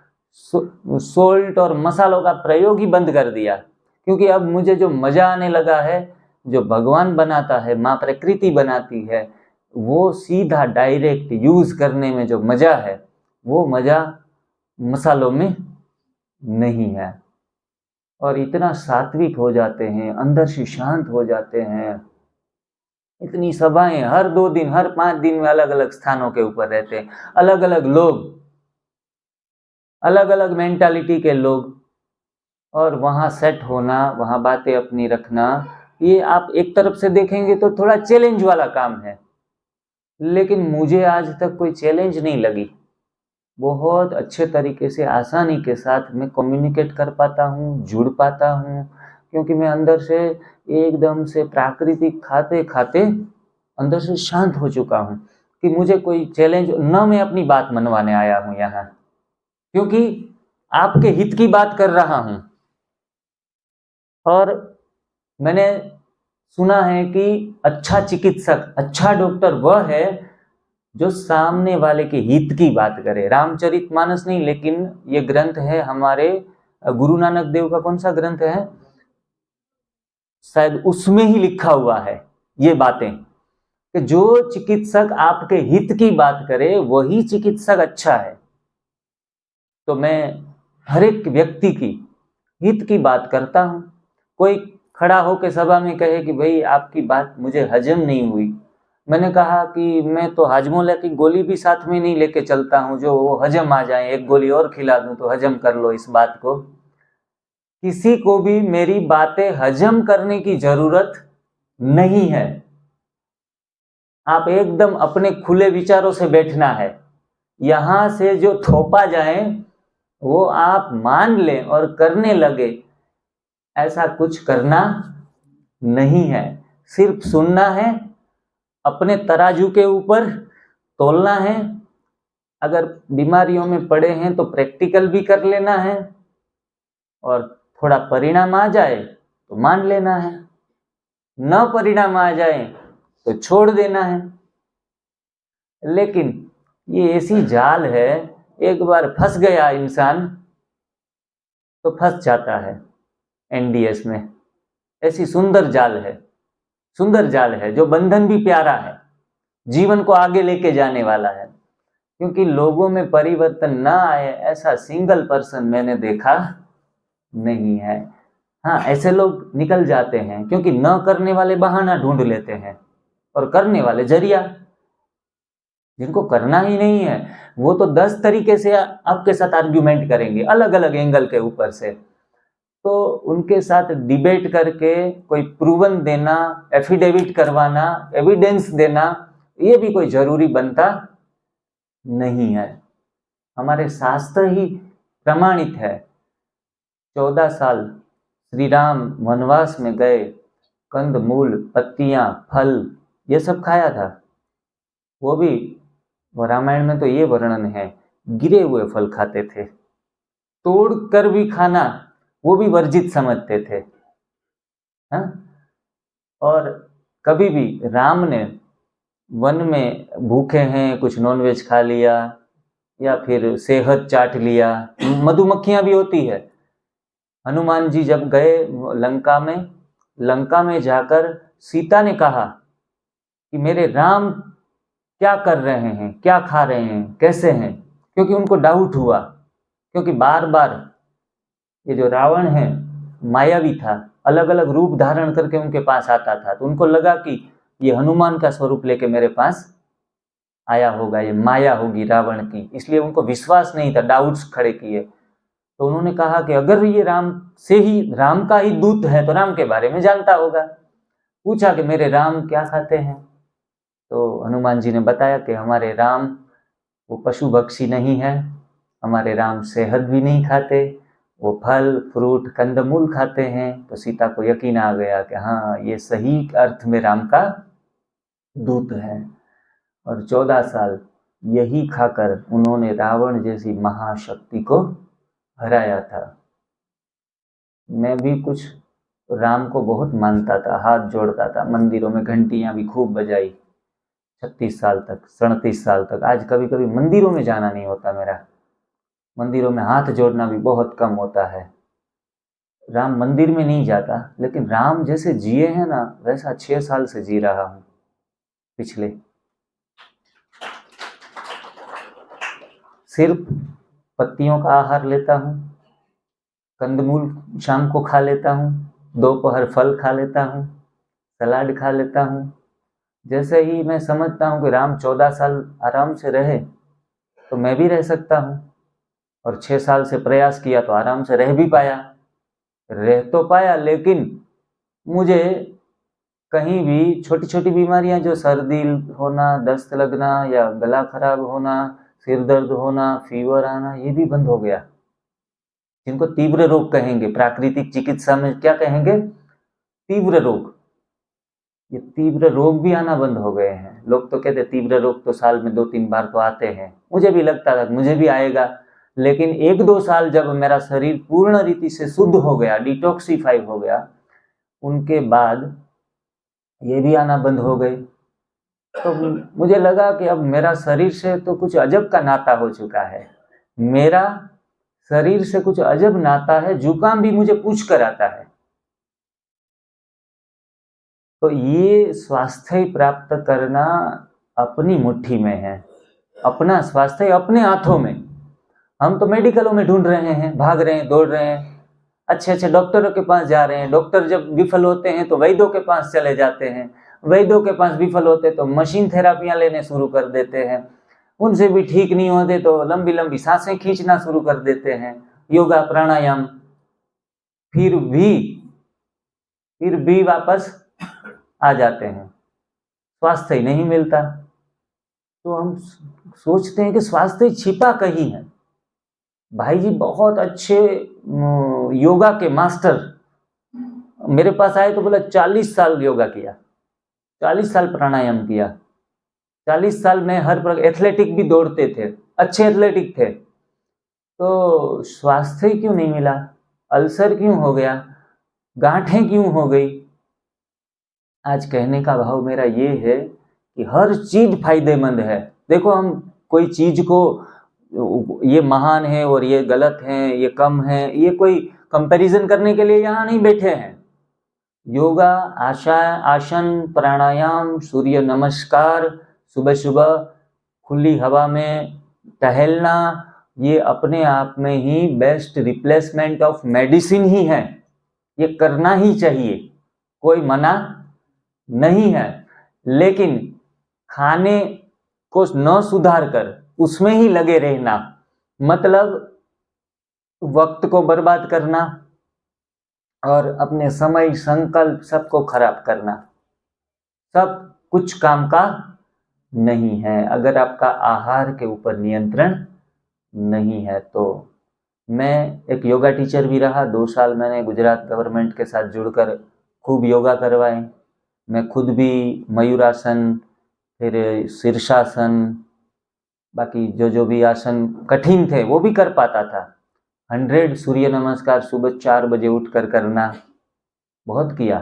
सोल्ट और मसालों का प्रयोग ही बंद कर दिया, क्योंकि अब मुझे जो मजा आने लगा है, जो भगवान बनाता है, माँ प्रकृति बनाती है, वो सीधा डायरेक्ट यूज करने में जो मजा है वो मजा मसालों में नहीं है। और इतना सात्विक हो जाते हैं, अंदर से शांत हो जाते हैं। इतनी सभाएं हर 2 दिन, हर 5 दिन में अलग अलग स्थानों के ऊपर रहते हैं, अलग अलग लोग, अलग अलग मेंटालिटी के लोग, और वहाँ सेट होना, वहाँ बातें अपनी रखना, ये आप एक तरफ से देखेंगे तो थोड़ा चैलेंज वाला काम है, लेकिन मुझे आज तक कोई चैलेंज नहीं लगी। बहुत अच्छे तरीके से आसानी के साथ मैं कम्युनिकेट कर पाता हूँ, जुड़ पाता हूँ, क्योंकि मैं अंदर से एकदम से प्राकृतिक खाते खाते अंदर से शांत हो चुका हूँ कि मुझे कोई चैलेंज न, मैं अपनी बात मनवाने आया हूँ यहाँ, क्योंकि आपके हित की बात कर रहा हूँ। और मैंने सुना है कि अच्छा चिकित्सक, अच्छा डॉक्टर वह है जो सामने वाले के हित की बात करे। रामचरितमानस नहीं, लेकिन ये ग्रंथ है हमारे गुरु नानक देव का, कौन सा ग्रंथ है, शायद उसमें ही लिखा हुआ है ये बातें कि जो चिकित्सक आपके हित की बात करे वही चिकित्सक अच्छा है। तो मैं हर एक व्यक्ति की हित की बात करता हूं। कोई खड़ा होकर सभा में कहे कि भाई आपकी बात मुझे हजम नहीं हुई, मैंने कहा कि मैं तो हाजमोला की गोली भी साथ में नहीं लेके चलता हूं जो वो हजम आ जाए, एक गोली और खिला दूं तो हजम कर लो इस बात को। किसी को भी मेरी बातें हजम करने की जरूरत नहीं है। आप एकदम अपने खुले विचारों से बैठना है, यहां से जो थोपा जाए वो आप मान लें और करने लगे, ऐसा कुछ करना नहीं है। सिर्फ सुनना है, अपने तराजू के ऊपर तोलना है, अगर बीमारियों में पड़े हैं तो प्रैक्टिकल भी कर लेना है, और थोड़ा परिणाम आ जाए तो मान लेना है, न परिणाम आ जाए तो छोड़ देना है। लेकिन ये ऐसी जाल है, एक बार फंस गया इंसान तो फंस जाता है एनडीएस में। ऐसी सुंदर जाल है, सुंदर जाल है जो बंधन भी प्यारा है, जीवन को आगे लेके जाने वाला है। क्योंकि लोगों में परिवर्तन ना आए ऐसा सिंगल पर्सन मैंने देखा नहीं है। हाँ, ऐसे लोग निकल जाते हैं क्योंकि न करने वाले बहाना ढूंढ लेते हैं, और करने वाले जरिया। जिनको करना ही नहीं है वो तो 10 तरीके से आपके साथ आर्ग्यूमेंट करेंगे, अलग अलग एंगल के ऊपर से। तो उनके साथ डिबेट करके कोई प्रूवन देना, एफिडेविट करवाना, एविडेंस देना, ये भी कोई जरूरी बनता नहीं है। हमारे शास्त्र ही प्रमाणित है। 14 साल श्री राम वनवास में गए, कंद मूल पत्तियां फल ये सब खाया था। वो भी, वो रामायण में तो ये वर्णन है, गिरे हुए फल खाते थे, तोड़ कर भी खाना वो भी वर्जित समझते थे। हाँ? और कभी भी राम ने वन में भूखे हैं कुछ नॉनवेज खा लिया, या फिर सेहत चाट लिया, मधुमक्खियां भी होती है। हनुमान जी जब गए लंका में जाकर सीता ने कहा कि मेरे राम क्या कर रहे हैं, क्या खा रहे हैं, कैसे हैं, क्योंकि उनको डाउट हुआ। क्योंकि बार बार ये जो रावण है मायावी था, अलग अलग रूप धारण करके उनके पास आता था, तो उनको लगा कि ये हनुमान का स्वरूप लेके मेरे पास आया होगा, ये माया होगी रावण की, इसलिए उनको विश्वास नहीं था, डाउट्स खड़े किए। तो उन्होंने कहा कि अगर ये राम का ही दूत है तो राम के बारे में जानता होगा। पूछा कि मेरे राम क्या खाते हैं, तो हनुमान जी ने बताया कि हमारे राम वो पशु भक्षी नहीं है, हमारे राम सेहत भी नहीं खाते, वो फल फ्रूट कंदमूल खाते हैं। तो सीता को यकीन आ गया कि हाँ, ये सही अर्थ में राम का दूत है। और 14 साल यही खाकर उन्होंने रावण जैसी महाशक्ति को हराया था। मैं भी कुछ राम को बहुत मानता था, हाथ जोड़ता था, मंदिरों में घंटियां भी खूब बजाई 36 साल तक, 37 साल तक। आज कभी कभी मंदिरों में जाना नहीं होता मेरा, मंदिरों में हाथ जोड़ना भी बहुत कम होता है। राम मंदिर में नहीं जाता, लेकिन राम जैसे जिए हैं ना वैसा 6 साल से जी रहा हूं पिछले। सिर्फ पत्तियों का आहार लेता हूं, कंदमूल शाम को खा लेता हूँ, दोपहर फल खा लेता हूँ, सलाद खा लेता हूँ। जैसे ही मैं समझता हूँ कि राम 14 साल आराम से रहे तो मैं भी रह सकता हूँ, और 6 साल से प्रयास किया तो आराम से रह भी पाया। रह तो पाया, लेकिन मुझे कहीं भी छोटी छोटी बीमारियां, जो सर्दी होना, दस्त लगना या गला खराब होना, सिर दर्द होना, फीवर आना, ये भी बंद हो गया। जिनको तीव्र रोग कहेंगे, प्राकृतिक चिकित्सा में क्या कहेंगे? तीव्र रोग। ये तीव्र रोग भी आना बंद हो गए हैं। लोग तो कहते तीव्र रोग तो साल में 2-3 बार तो आते हैं, मुझे भी लगता था मुझे भी आएगा, लेकिन 1-2 साल जब मेरा शरीर पूर्ण रीति से शुद्ध हो गया, डिटॉक्सिफाई हो गया, उनके बाद ये भी आना बंद हो गए। तो मुझे लगा कि अब मेरा शरीर से तो कुछ अजब का नाता हो चुका है, मेरा शरीर से कुछ अजब नाता है, जुकाम भी मुझे पूछ कर आता है। तो ये स्वास्थ्य प्राप्त करना अपनी मुट्ठी में है, अपना स्वास्थ्य अपने हाथों में। हम तो मेडिकलों में ढूंढ रहे हैं, भाग रहे हैं, दौड़ रहे हैं, अच्छे अच्छे डॉक्टरों के पास जा रहे हैं। डॉक्टर जब विफल होते हैं तो वैद्यों के पास चले जाते हैं, वैद्यों के पास विफल होते तो मशीन थेरापियां लेने शुरू कर देते हैं, उनसे भी ठीक नहीं होते तो लंबी लंबी सांसें खींचना शुरू कर देते हैं, योगा प्राणायाम, फिर भी वापस आ जाते हैं, स्वास्थ्य ही नहीं मिलता। तो हम सोचते हैं कि स्वास्थ्य छिपा कहीं है। भाई जी बहुत अच्छे योगा के मास्टर मेरे पास आए तो बोला 40 साल योगा किया, 40 साल प्राणायाम किया, 40 साल में हर प्रकार एथलेटिक भी दौड़ते थे, अच्छे एथलेटिक थे, तो स्वास्थ्य क्यों नहीं मिला? अल्सर क्यों हो गया? गांठें क्यों हो गई? आज कहने का भाव मेरा ये है कि हर चीज फायदेमंद है। देखो, हम कोई चीज को ये महान है और ये गलत है, ये कम है, ये कोई कंपैरिजन करने के लिए यहाँ नहीं बैठे हैं। योगा, आसन, प्राणायाम, सूर्य नमस्कार, सुबह सुबह खुली हवा में टहलना, ये अपने आप में ही बेस्ट रिप्लेसमेंट ऑफ मेडिसिन ही है। ये करना ही चाहिए, कोई मना नहीं है। लेकिन खाने को न सुधार कर उसमें ही लगे रहना, मतलब वक्त को बर्बाद करना और अपने समय, संकल्प सबको खराब करना, सब कुछ काम का नहीं है अगर आपका आहार के ऊपर नियंत्रण नहीं है तो। मैं एक योगा टीचर भी रहा, 2 साल मैंने गुजरात गवर्नमेंट के साथ जुड़कर खूब योगा करवाए। मैं खुद भी मयूरासन, फिर शीर्षासन, बाकी जो भी आसन कठिन थे वो भी कर पाता था। 100 सूर्य नमस्कार सुबह 4 बजे उठकर करना, बहुत किया।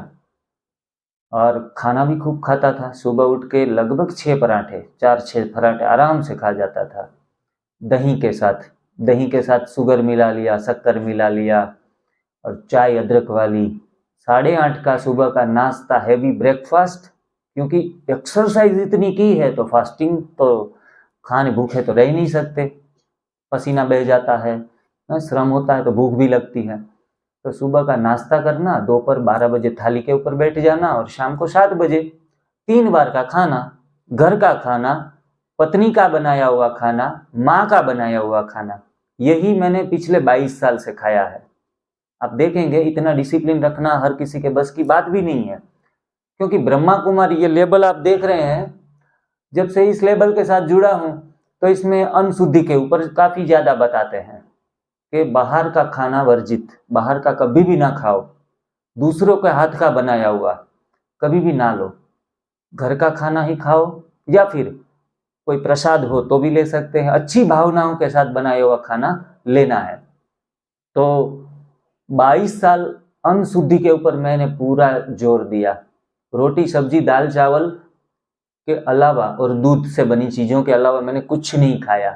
और खाना भी खूब खाता था, सुबह उठ के लगभग 6 पराठे, 4-6 पराठे आराम से खा जाता था, दही के साथ शुगर मिला लिया, शक्कर मिला लिया, और चाय अदरक वाली। 8:30 का सुबह का नाश्ता, हैवी ब्रेकफास्ट, क्योंकि एक्सरसाइज इतनी की है तो फास्टिंग तो खाने भूखे तो रह ही नहीं सकते, पसीना बह जाता है, श्रम होता है तो भूख भी लगती है। तो सुबह का नाश्ता करना, दोपहर 12 बजे थाली के ऊपर बैठ जाना, और शाम को 7 बजे 3 बार का खाना, घर का खाना, पत्नी का बनाया हुआ खाना, माँ का बनाया हुआ खाना, यही मैंने पिछले 22 साल से खाया है। आप देखेंगे इतना डिसिप्लिन रखना हर किसी के बस की बात भी नहीं है, क्योंकि ब्रह्मा कुमारी ये लेबल आप देख रहे हैं, जब से इस लेबल के साथ जुड़ा हूं तो इसमें अन्न शुद्धि के ऊपर काफी ज्यादा बताते हैं कि बाहर का खाना वर्जित, बाहर का कभी भी ना खाओ, दूसरों के हाथ का बनाया हुआ कभी भी ना लो, घर का खाना ही खाओ, या फिर कोई प्रसाद हो तो भी ले सकते हैं, अच्छी भावनाओं के साथ बनाया हुआ खाना लेना है। तो 22 साल अन्न शुद्धि के ऊपर मैंने पूरा जोर दिया। रोटी सब्जी दाल चावल के अलावा और दूध से बनी चीज़ों के अलावा मैंने कुछ नहीं खाया।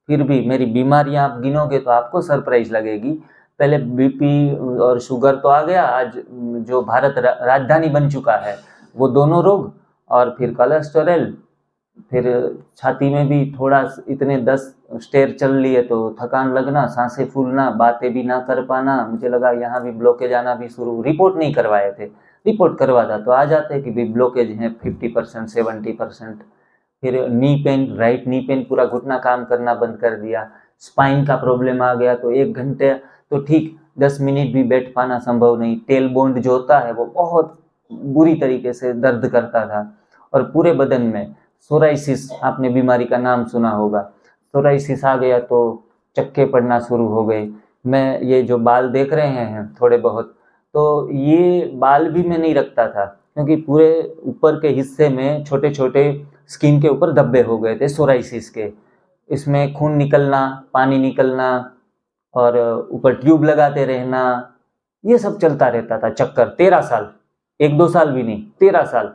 फिर भी मेरी बीमारियां आप गिनोगे तो आपको सरप्राइज लगेगी। पहले बीपी और शुगर तो आ गया, आज जो भारत राजधानी बन चुका है वो दोनों रोग, और फिर कोलेस्टेरॉल, फिर छाती में भी थोड़ा, इतने 10 स्टेयर चल लिए तो थकान लगना, सांसें फूलना, बातें भी ना कर पाना। मुझे लगा यहाँ भी ब्लॉकेज आना भी शुरू। रिपोर्ट नहीं करवाए थे, रिपोर्ट करवाता तो आ जाते कि भी ब्लॉकेज है 50% 70%। फिर knee pain, right knee pain, पूरा घुटना काम करना बंद कर दिया। स्पाइन का प्रॉब्लम आ गया तो 1 घंटे तो ठीक, 10 मिनट भी बैठ पाना संभव नहीं। टेल बोन्ड जो होता है वो बहुत बुरी तरीके से दर्द करता था। और पूरे बदन में सोराइसिस, आपने बीमारी का नाम सुना होगा, सोराइसिस आ गया तो चक्के पड़ना शुरू हो गए। मैं ये जो बाल देख रहे हैं थोड़े बहुत, तो ये बाल भी मैं नहीं रखता था क्योंकि पूरे ऊपर के हिस्से में छोटे छोटे स्किन के ऊपर धब्बे हो गए थे सोराइसिस के। इसमें खून निकलना, पानी निकलना और ऊपर ट्यूब लगाते रहना, ये सब चलता रहता था चक्कर। 13 साल, 1-2 साल भी नहीं, 13 साल।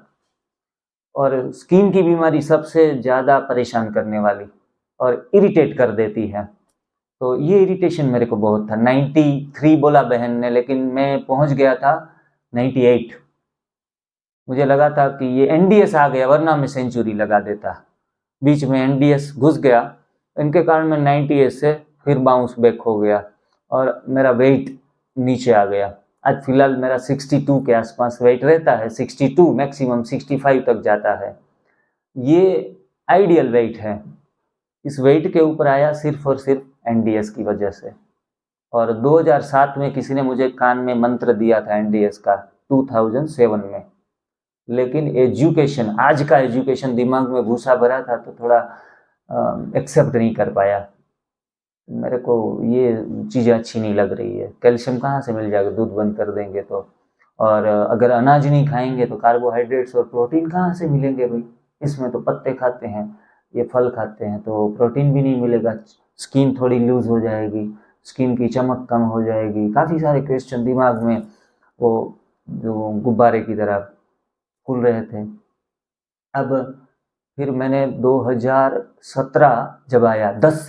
और स्किन की बीमारी सबसे ज़्यादा परेशान करने वाली और इरिटेट कर देती है। तो ये इरिटेशन मेरे को बहुत था। 93 बोला बहन ने, लेकिन मैं पहुंच गया था 98। मुझे लगा था कि ये एनडीएस आ गया, वरना मैं सेंचुरी लगा देता। बीच में एनडीएस घुस गया, इनके कारण मैं 98 से फिर बाउंस बैक हो गया और मेरा वेट नीचे आ गया। आज फिलहाल मेरा 62 के आसपास वेट रहता है, 62 मैक्सिमम 65 तक जाता है। ये आइडियल वेट है। इस वेट के ऊपर आया सिर्फ और सिर्फ एनडीएस की वजह से। और 2007 में किसी ने मुझे कान में मंत्र दिया था एनडीएस का, 2007 में। लेकिन एजुकेशन, आज का एजुकेशन दिमाग में घुसा भरा था तो थोड़ा एक्सेप्ट नहीं कर पाया। मेरे को ये चीज़ें अच्छी नहीं लग रही है। कैल्शियम कहाँ से मिल जाएगा, दूध बंद कर देंगे तो। और अगर अनाज नहीं खाएंगे तो कार्बोहाइड्रेट्स और प्रोटीन कहाँ से मिलेंगे भाई। इसमें तो पत्ते खाते हैं, ये फल खाते हैं, तो प्रोटीन भी नहीं मिलेगा। स्किन थोड़ी लूज हो जाएगी, स्किन की चमक कम हो जाएगी। काफ़ी सारे क्वेश्चन दिमाग में वो जो गुब्बारे की तरह खुल रहे थे। अब फिर मैंने 2017 जब आया, 10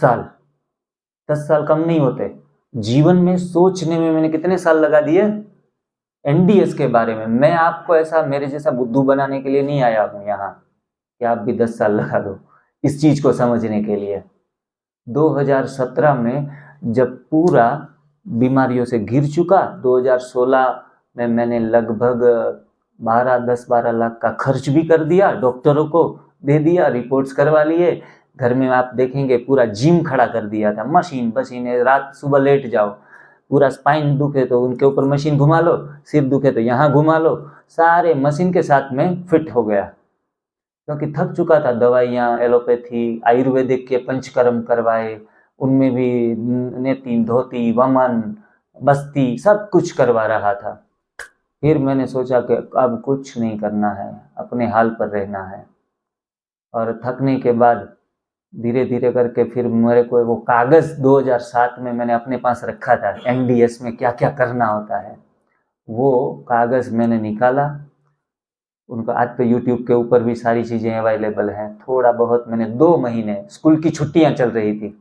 साल कम नहीं होते। जीवन में सोचने में मैंने कितने साल लगा दिए एनडीएस के बारे में। मैं आपको ऐसा मेरे जैसा बुद्धू बनाने के लिए नहीं आया हूँ यहाँ कि आप भी 10 साल लगा दो इस चीज़ को समझने के लिए। 2017 में जब पूरा बीमारियों से घिर चुका, 2016 में मैंने लगभग 10-12 लाख का खर्च भी कर दिया, डॉक्टरों को दे दिया, रिपोर्ट्स करवा लिए। घर में आप देखेंगे पूरा जिम खड़ा कर दिया था, मशीन रात सुबह लेट जाओ, पूरा स्पाइन दुखे तो उनके ऊपर मशीन घुमा लो, सिर दुखे तो यहाँ घुमा लो, सारे मशीन के साथ में फिट हो गया। क्योंकि थक चुका था, दवाइयाँ, एलोपैथी, आयुर्वेदिक के पंचकर्म करवाए, उनमें भी नेति, धोती, वमन, बस्ती सब कुछ करवा रहा था। फिर मैंने सोचा कि अब कुछ नहीं करना है, अपने हाल पर रहना है। और थकने के बाद धीरे धीरे करके फिर मेरे को वो कागज़ 2007 में मैंने अपने पास रखा था, एनडीएस में क्या क्या करना होता है, वो कागज़ मैंने निकाला। उनका आज तो यूट्यूब के ऊपर भी सारी चीज़ें अवेलेबल हैं। थोड़ा बहुत मैंने 2 महीने, स्कूल की छुट्टियां चल रही थी,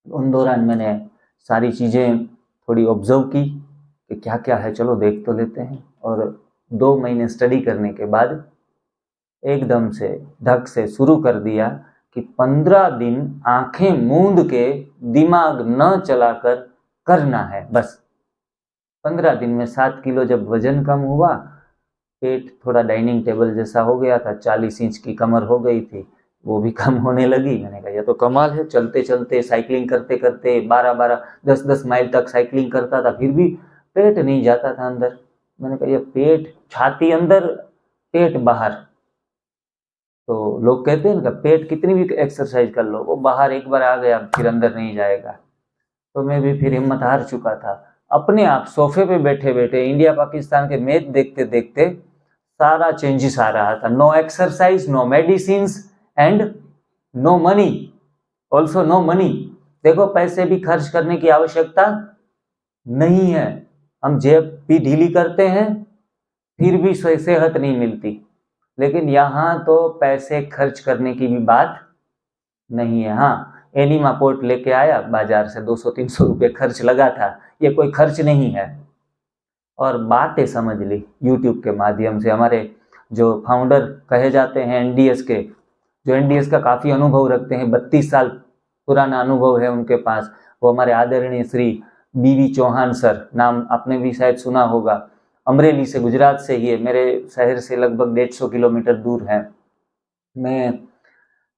उन दौरान मैंने सारी चीज़ें थोड़ी ऑब्जर्व की कि क्या क्या है, चलो देख तो लेते हैं। और 2 महीने स्टडी करने के बाद एकदम से धक से शुरू कर दिया कि 15 दिन आंखें मूंद के दिमाग न चलाकर करना है बस। 15 दिन में 7 किलो जब वजन कम हुआ, पेट थोड़ा डाइनिंग टेबल जैसा हो गया था, 40 इंच की कमर हो गई थी, वो भी कम होने लगी। मैंने कहा ये तो कमाल है। चलते चलते, साइकिलिंग करते करते 12-12, 10-10 माइल तक साइकिलिंग करता था, फिर भी पेट नहीं जाता था अंदर। मैंने कहा ये पेट, छाती अंदर पेट बाहर। तो लोग कहते हैं ना, पेट कितनी भी एक्सरसाइज कर लो, वो बाहर एक बार आ गया फिर अंदर नहीं जाएगा। तो मैं भी फिर हिम्मत हार चुका था। अपने आप सोफे पे बैठे बैठे इंडिया पाकिस्तान के मैच देखते देखते सारा चेंजेस आ रहा था। No exercise, no medicine and no money, also no money. देखो, पैसे भी खर्च करने की आवश्यकता नहीं है। हम जेब भी ढीली करते हैं फिर भी सेहत नहीं मिलती। लेकिन यहाँ तो पैसे खर्च करने की भी बात नहीं है। हाँ, एनिमा पोर्ट लेके आया बाजार से, 200-300 रुपये खर्च लगा था, ये कोई खर्च नहीं है। और बातें समझ ली यूट्यूब के माध्यम से। हमारे जो फाउंडर कहे जाते हैं एनडीएस के, जो एनडीएस का काफ़ी अनुभव रखते हैं, 32 साल पुराना अनुभव है उनके पास, वो हमारे आदरणीय श्री बीवी चौहान सर, नाम आपने भी शायद सुना होगा। अमरेली से, गुजरात से ही है, मेरे शहर से लगभग 150 किलोमीटर दूर है। मैं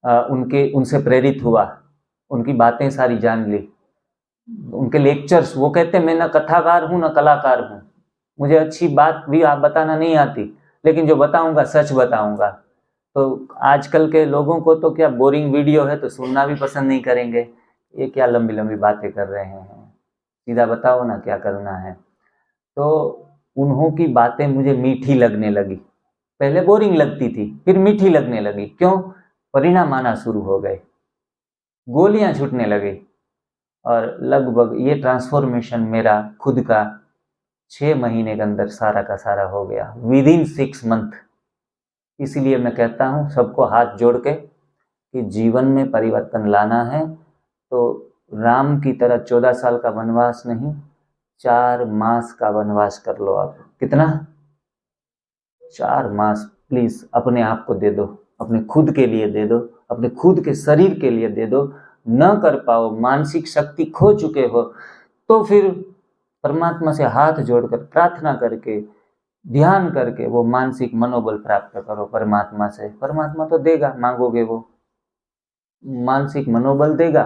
उनसे प्रेरित हुआ, उनकी बातें सारी जान ली, उनके लेक्चर्स। वो कहते हैं मैं ना कथाकार हूँ ना कलाकार हूँ, मुझे अच्छी बात भी आप बताना नहीं आती, लेकिन जो बताऊंगा सच बताऊंगा। तो आजकल के लोगों को तो क्या बोरिंग वीडियो है तो सुनना भी पसंद नहीं करेंगे, ये क्या लंबी लंबी बातें कर रहे हैं, सीधा बताओ ना क्या करना है। तो उन्हों की बातें मुझे मीठी लगने लगी, पहले बोरिंग लगती थी, फिर मीठी लगने लगी। क्यों? परिणाम आना शुरू हो गए, गोलियां छूटने लगी, और लगभग ये ट्रांसफॉर्मेशन मेरा खुद का 6 महीने के अंदर सारा का सारा हो गया, विद इन 6 मंथ। इसीलिए मैं कहता हूँ सबको हाथ जोड़ के कि जीवन में परिवर्तन लाना है तो राम की तरह 14 साल का वनवास नहीं, 4 मास का वनवास कर लो आप। कितना? 4 मास प्लीज अपने आप को दे दो, अपने खुद के लिए दे दो, अपने खुद के शरीर के लिए दे दो। न कर पाओ, मानसिक शक्ति खो चुके हो, तो फिर परमात्मा से हाथ जोड़कर प्रार्थना करके, ध्यान करके वो मानसिक मनोबल प्राप्त करो परमात्मा से। परमात्मा तो देगा, मांगोगे वो मानसिक मनोबल देगा।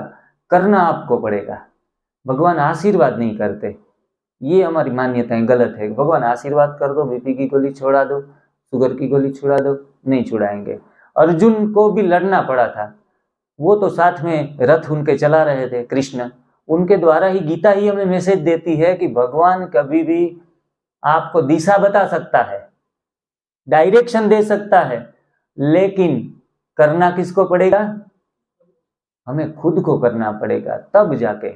करना आपको पड़ेगा, भगवान आशीर्वाद नहीं करते, ये हमारी मान्यताएं गलत है। भगवान आशीर्वाद कर दो, बीपी की गोली छोड़ा दो, शुगर की गोली छुड़ा दो, नहीं छुड़ाएंगे। अर्जुन को भी लड़ना पड़ा था, वो तो साथ में रथ उनके चला रहे थे कृष्ण, उनके द्वारा ही गीता ही हमें मैसेज देती है कि भगवान कभी भी आपको दिशा बता सकता है, डायरेक्शन दे सकता है, लेकिन करना किसको पड़ेगा? हमें खुद को करना पड़ेगा, तब जाके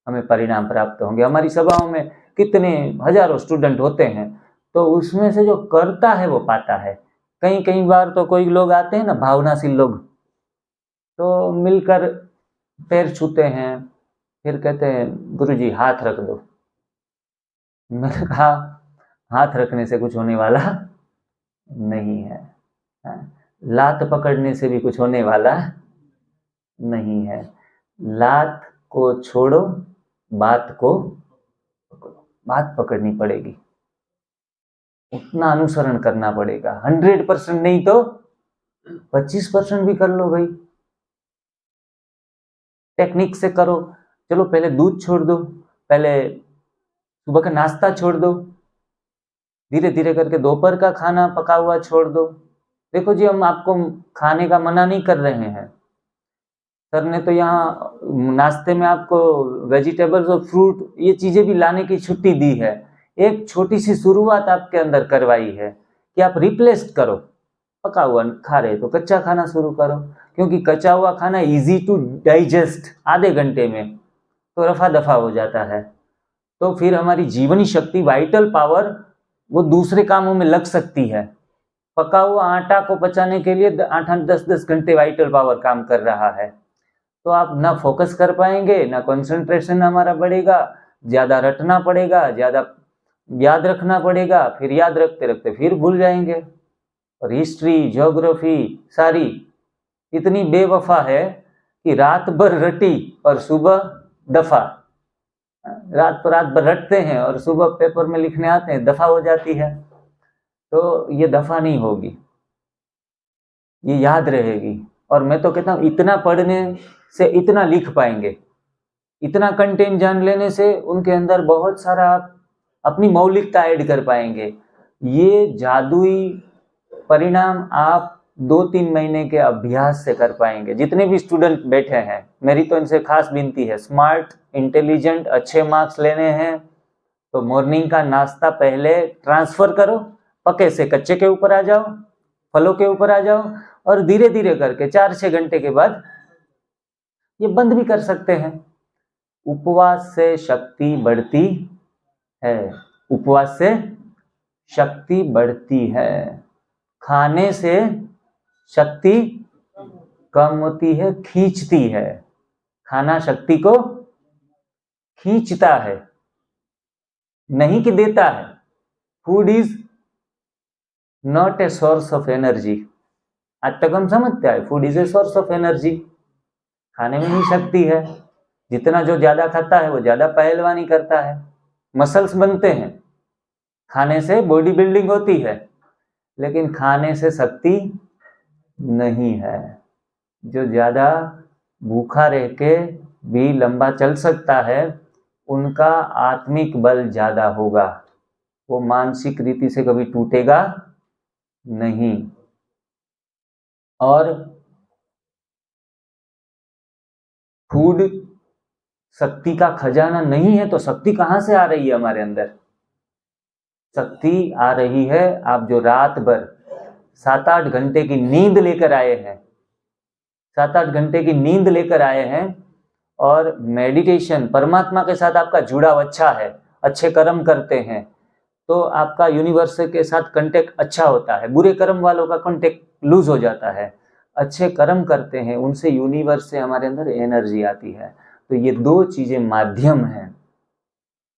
हमें परिणाम प्राप्त होंगे। हमारी सभाओं में कितने हजारों स्टूडेंट होते हैं, तो उसमें से जो करता है वो पाता है। कई बार तो कोई लोग आते हैं ना, भावनाशील लोग, तो मिलकर पैर छूते हैं, फिर कहते हैं गुरुजी हाथ रख दो। मैंने कहा हाथ रखने से कुछ होने वाला नहीं है, लात पकड़ने से भी कुछ होने वाला नहीं है। लात को छोड़ो, बात को पकड़ो, बात पकड़नी पड़ेगी, उतना अनुसरण करना पड़ेगा। 100% नहीं तो 25% भी कर लो भाई, टेक्निक से करो। चलो पहले दूध छोड़ दो, पहले सुबह का नाश्ता छोड़ दो, धीरे धीरे करके दोपहर का खाना पका हुआ छोड़ दो। देखो जी, हम आपको खाने का मना नहीं कर रहे हैं, सर ने तो यहाँ नाश्ते में आपको वेजिटेबल्स और फ्रूट ये चीजें भी लाने की छुट्टी दी है। एक छोटी सी शुरुआत आपके अंदर करवाई है कि आप रिप्लेस करो, पका हुआ खा रहे तो कच्चा खाना शुरू करो, क्योंकि कच्चा हुआ खाना इजी टू डाइजेस्ट, आधे घंटे में तो रफा दफा हो जाता है। तो फिर हमारी जीवनी शक्ति, वाइटल पावर, वो दूसरे कामों में लग सकती है। पका हुआ आटा को पचाने के लिए 8-8 10-10 घंटे वाइटल पावर काम कर रहा है, तो आप ना फोकस कर पाएंगे, ना कंसंट्रेशन हमारा बढ़ेगा, ज्यादा रटना पड़ेगा, ज्यादा याद रखना पड़ेगा, फिर याद रखते रखते फिर भूल जाएंगे। और हिस्ट्री, ज्योग्राफी सारी इतनी बेवफा है कि रात भर रटी और सुबह दफा, रात भर रटते हैं और सुबह पेपर में लिखने आते हैं, दफा हो जाती है। तो ये दफा नहीं होगी, ये याद रहेगी। और मैं तो कहता हूँ इतना पढ़ने से इतना लिख पाएंगे, इतना कंटेंट जान लेने से उनके अंदर बहुत सारा अपनी मौलिकता ऐड कर पाएंगे। ये जादुई परिणाम आप 2-3 महीने के अभ्यास से कर पाएंगे। जितने भी स्टूडेंट बैठे हैं, मेरी तो इनसे खास विनती है, स्मार्ट, इंटेलिजेंट, अच्छे मार्क्स लेने हैं तो मॉर्निंग का नाश्ता पहले ट्रांसफर करो, पके से कच्चे के ऊपर आ जाओ, फलों के ऊपर आ जाओ, और धीरे धीरे करके 4-6 घंटे के बाद ये बंद भी कर सकते हैं। उपवास से शक्ति बढ़ती है, उपवास से शक्ति बढ़ती है, खाने से शक्ति कम होती है, खींचती है। खाना शक्ति को खींचता है, नहीं कि देता है। Food is not a source of energy, आज तक हम समझते हैं food is a source of energy, खाने में ही शक्ति है। जितना जो ज्यादा खाता है वो ज्यादा पहलवानी करता है, मसल्स बनते हैं, खाने से बॉडी बिल्डिंग होती है, लेकिन खाने से शक्ति नहीं है। जो ज्यादा भूखा रह के भी लंबा चल सकता है उनका आत्मिक बल ज्यादा होगा, वो मानसिक रीति से कभी टूटेगा नहीं। और फूड शक्ति का खजाना नहीं है तो शक्ति कहां से आ रही है हमारे अंदर? शक्ति आ रही है आप जो रात भर 7-8 घंटे की नींद लेकर आए हैं, 7-8 घंटे की नींद लेकर आए हैं और मेडिटेशन, परमात्मा के साथ आपका जुड़ाव अच्छा है, अच्छे कर्म करते हैं तो आपका यूनिवर्स के साथ कांटेक्ट अच्छा होता है। बुरे कर्म वालों का कांटेक्ट लूज हो जाता है। अच्छे कर्म करते हैं उनसे यूनिवर्स से हमारे अंदर एनर्जी आती है। तो ये दो चीजें माध्यम हैं।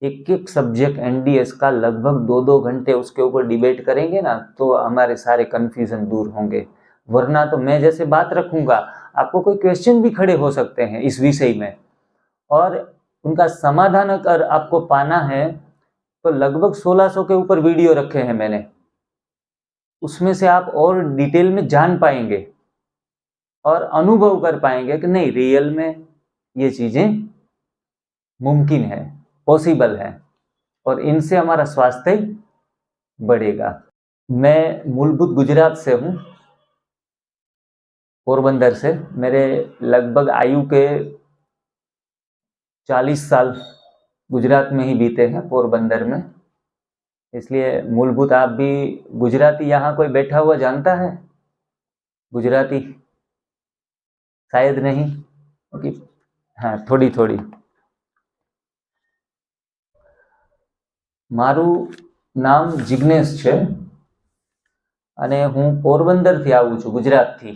एक एक सब्जेक्ट एनडीएस का लगभग 2-2 घंटे उसके ऊपर डिबेट करेंगे ना तो हमारे सारे कंफ्यूजन दूर होंगे। वरना तो मैं जैसे बात रखूंगा, आपको कोई क्वेश्चन भी खड़े हो सकते हैं इस विषय में और उनका समाधान अगर आपको पाना है तो लगभग 1600 के ऊपर वीडियो रखे हैं मैंने, उसमें से आप और डिटेल में जान पाएंगे और अनुभव कर पाएंगे कि नहीं रियल में ये चीजें मुमकिन है, पॉसिबल है और इनसे हमारा स्वास्थ्य बढ़ेगा। मैं मूलभूत गुजरात से हूँ, पोरबंदर से। मेरे लगभग आयु के 40 साल गुजरात में ही बीते हैं, पोरबंदर में। इसलिए मूलभूत आप भी गुजराती, यहाँ कोई बैठा हुआ जानता है गुजराती? शायद नहीं, क्योंकि हाँ थोड़ी थोड़ी। माરું नाम जिग्नेश છે અને હું પોરબંદરથી આવું છું, ગુજરાતથી।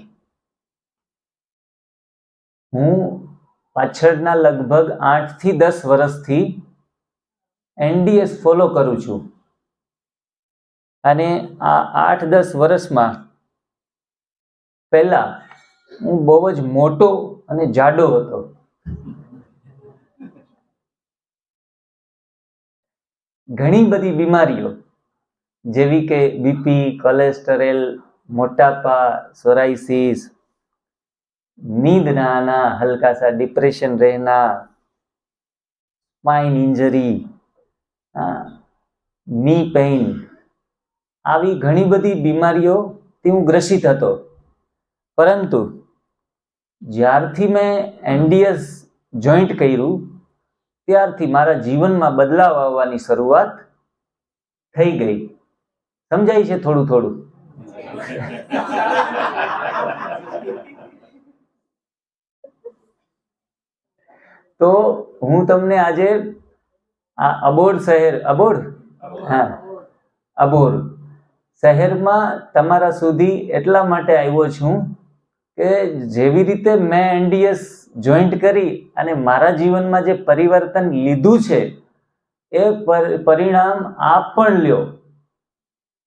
હું પાછળના લગભગ 8 થી 10 વર્ષથી એનડીએસ ફોલો કરું છું અને આ 8-10 વર્ષમાં પહેલા હું બહુ જ મોટો અને જાડો હતો। ઘણી બધી બીમારીઓ જેવી કે બીપી, કોલેસ્ટેરોલ, મોટાપા, सोराइसिस, नींद ना आना, हल्का सा डिप्रेशन रहना, स्पाइन इंजरी, नी पेन, આવી ઘણી બધી બીમારીઓથી હું ગ્રસિત હતો। પરંતુ જ્યારથી મેં એનડીએસ જોઈન્ટ કર્યું ત્યારથી મારા જીવનમાં બદલાવ આવવાની શરૂઆત થઈ ગઈ। સમજાય છે થોડું થોડું? તો હું તમને આજે આ અબોર શહેર, અબોર, હા અબોર શહેરમાં તમારા સુધી એટલા માટે આવ્યો છું કે જેવી રીતે મેં એનડીએસ જોઈન્ટ કરી અને મારા જીવનમાં જે પરિવર્તન લીધું છે એ પરિણામ આપ પણ લ્યો।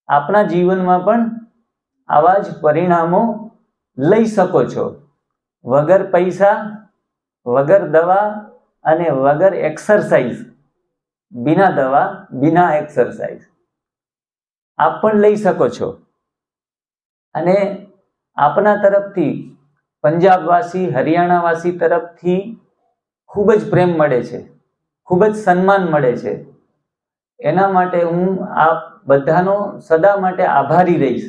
આપના જીવનમાં પણ આવા જ પરિણામો લઈ શકો છો, વગર પૈસા, વગર દવા અને વગર એક્સરસાઇઝ, बिना दवा बिना एक्सरसाइज आप पण लई सको छो। अने आपना तरफथी पंजाबवासी, हरियाणावासी तरफथी खूब ज प्रेम मळे छे, खूब ज सन्मान मळे छे। एना माटे हूँ आप बधानो सदा माटे आभारी रहीश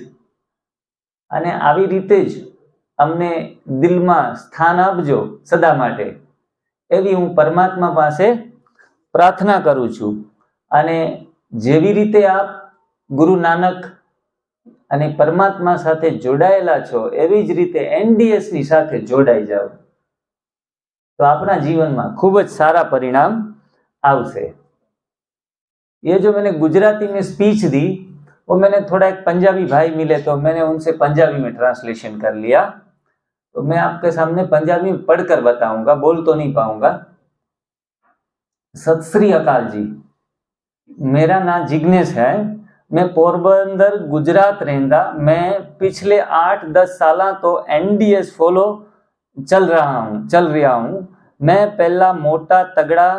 अने आवी रीते ज अमने दिलमां स्थान आपजो सदा माटे, एवी हूँ परमात्मा पासे प्रार्थना करूँ छूं। अने जेवी रीते आप गुरु नानक अने परमात्मा साथे जोड़ायेला छो एवी ज रीते एनडीएस नी साथे जोड़ाई जाओ तो आपना जीवन में खूब ज सारा परिणाम आवशे। ये जो मैंने गुजराती में स्पीच दी वो मैंने थोड़ा एक पंजाबी भाई मिले तो मैंने उनसे पंजाबी में ट्रांसलेशन कर लिया। तो मैं आपके सामने पंजाबी में पढ़कर बताऊंगा, बोल तो नहीं पाऊंगा। सत श्री अकाल जी, मेरा नाम जिग्नेश है मैं पोरबंदर गुजरात रहंदा, मैं पिछले 8-10 साल तो एनडीएस फॉलो चल रहा हूँ। मैं पहला मोटा तगड़ा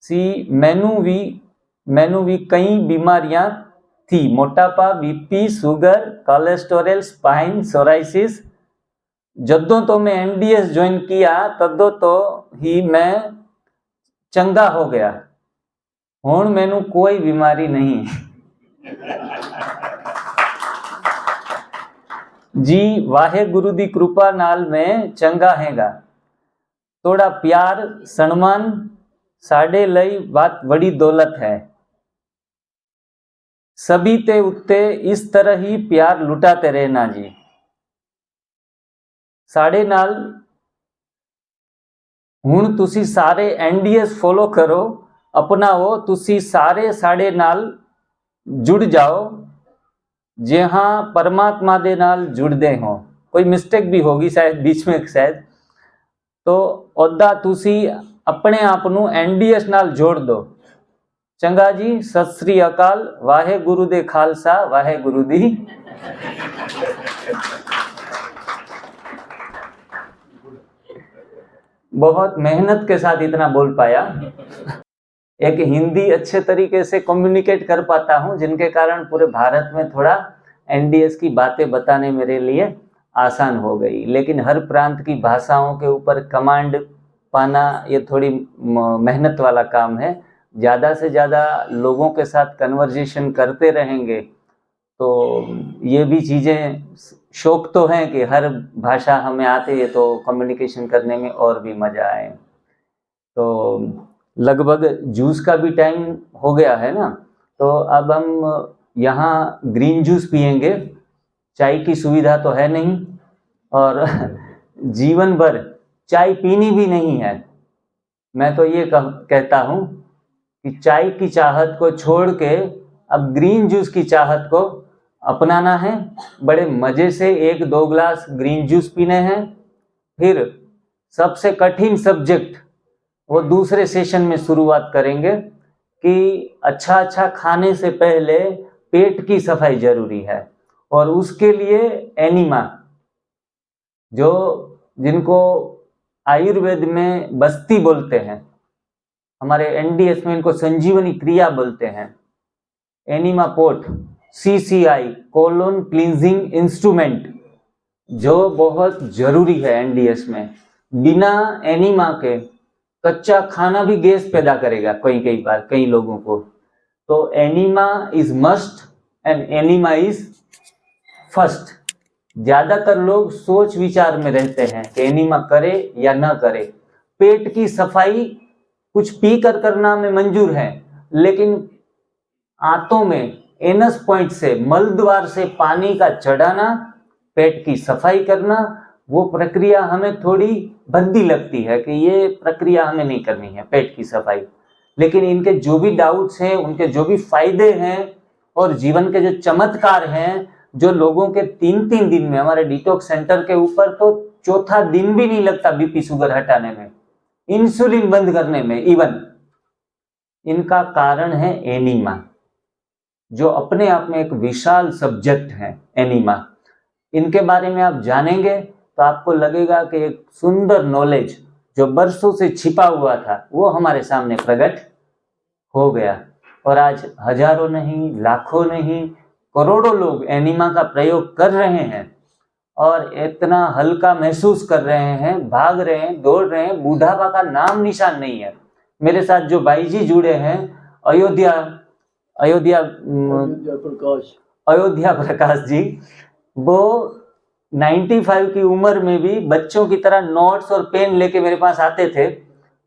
सी मैनू भी कई बीमारियां थी, मोटापा, BP, sugar, cholesterol, spine, psoriasis. जदों तो मैं एनडीएस ज्वाइन किया तदों तो ही मैं चंगा हो गया। हुण मैनू कोई बीमारी नहीं जी, वाहेगुरु दी कृपा नाल मैं चंगा हैगा। थोड़ा प्यार सन्मान साडे लई बात बड़ी दौलत है। सभी ते उत्ते इस तरह ही प्यार लुटाते रहना जी। साडे नाल हुण तुसी सारे एनडीएस फॉलो करो, अपनाओ, तुसी सारे साडे नाल जुड़ जाओ, जहां परमात्मा दे नाल जुड़दे हो। कोई मिस्टेक भी होगी शायद बीच में, शायद तो ओदा तुसी अपने आप नू एनडीएस नाल जोड़ दो। चंगा जी, सत श्री अकाल, वाहेगुरु दे खालसा, वाहेगुरु दी। बहुत मेहनत के साथ इतना बोल पाया। एक हिंदी अच्छे तरीके से कम्युनिकेट कर पाता हूँ, जिनके कारण पूरे भारत में थोड़ा एनडीएस की बातें बताने मेरे लिए आसान हो गई। लेकिन हर प्रांत की भाषाओं के ऊपर कमांड पाना ये थोड़ी मेहनत वाला काम है। ज़्यादा से ज़्यादा लोगों के साथ कन्वर्जेशन करते रहेंगे तो ये भी चीज़ें, शौक तो हैं कि हर भाषा हमें आती है तो कम्युनिकेशन करने में और भी मज़ा आए। तो लगभग जूस का भी टाइम हो गया है ना, तो अब हम यहाँ ग्रीन जूस पिएंगे। चाय की सुविधा तो है नहीं और जीवन भर चाय पीनी भी नहीं है। मैं तो ये कहता हूँ कि चाय की चाहत को छोड़ के अब ग्रीन जूस की चाहत को अपनाना है। बड़े मज़े से 1-2 ग्लास ग्रीन जूस पीने हैं। फिर सबसे कठिन सब्जेक्ट वो दूसरे सेशन में शुरुआत करेंगे कि अच्छा खाने से पहले पेट की सफाई जरूरी है, और उसके लिए एनिमा, जो जिनको आयुर्वेद में बस्ती बोलते हैं, हमारे एनडीएस में इनको संजीवनी क्रिया बोलते हैं। Enema pot, CCI, colon cleansing instrument, जो बहुत जरूरी है एनडीएस में। बिना एनिमा के कच्चा खाना भी गैस पैदा करेगा कई बार कई लोगों को। तो enema is must and enema is first. ज्यादातर लोग सोच विचार में रहते हैं कि एनिमा करे या ना करे। पेट की सफाई कुछ पी कर करना में मंजूर है, लेकिन आंतों में एनस पॉइंट से, मलद्वार से पानी का चढ़ाना, पेट की सफाई करना, वो प्रक्रिया हमें थोड़ी भद्दी लगती है कि ये प्रक्रिया हमें नहीं करनी है, पेट की सफाई। लेकिन इनके जो भी डाउट्स हैं, उनके जो भी फायदे हैं और जीवन के जो चमत्कार हैं, जो लोगों के 3-3 दिन में, हमारे डिटॉक्स सेंटर के ऊपर तो चौथा दिन भी नहीं लगता बीपी शुगर हटाने में, इंसुलिन बंद करने में इवन, इनका कारण है एनीमा, जो अपने आप में एक विशाल सब्जेक्ट है एनीमा। इनके बारे में आप जानेंगे तो आपको लगेगा कि एक सुंदर नॉलेज जो बरसों से छिपा हुआ था वो हमारे सामने प्रकट हो गया। और आज हजारों नहीं, लाखों नहीं, करोड़ों लोग एनीमा का प्रयोग कर रहे हैं और इतना हल्का महसूस कर रहे हैं, भाग रहे हैं, दौड़ रहे हैं, बुढ़ापा का नाम निशान नहीं है। मेरे साथ जो भाई जी जुड़े हैं, अयोध्या प्रकाश जी, वो 95 की उम्र में भी बच्चों की तरह नोट्स और पेन लेके मेरे पास आते थे,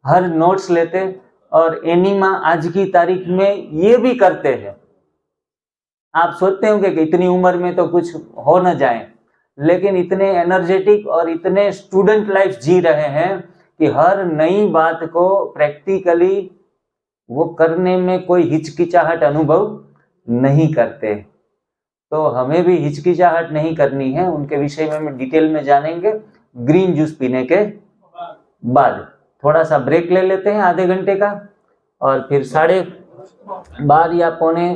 हर नोट्स लेते, और एनीमा आज की तारीख में ये भी करते हैं। आप सोचते होंगे कि इतनी उम्र में तो कुछ हो न जाए, लेकिन इतने एनर्जेटिक और इतने स्टूडेंट लाइफ जी रहे हैं कि हर नई बात को प्रैक्टिकली वो करने में कोई हिचकिचाहट अनुभव नहीं करते। तो हमें भी हिचकिचाहट नहीं करनी है। उनके विषय में हम डिटेल में जानेंगे ग्रीन जूस पीने के बाद। थोड़ा सा ब्रेक ले लेते हैं आधे घंटे का, और फिर 12:30 या 1:45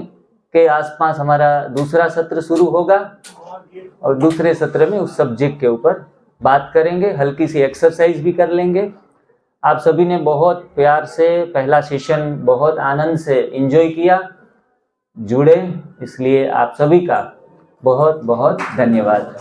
के आसपास हमारा दूसरा सत्र शुरू होगा और दूसरे सत्र में उस सब्जेक्ट के ऊपर बात करेंगे, हल्की सी एक्सरसाइज भी कर लेंगे। आप सभी ने बहुत प्यार से पहला सेशन बहुत आनंद से एंजॉय किया, जुड़े, इसलिए आप सभी का बहुत बहुत धन्यवाद।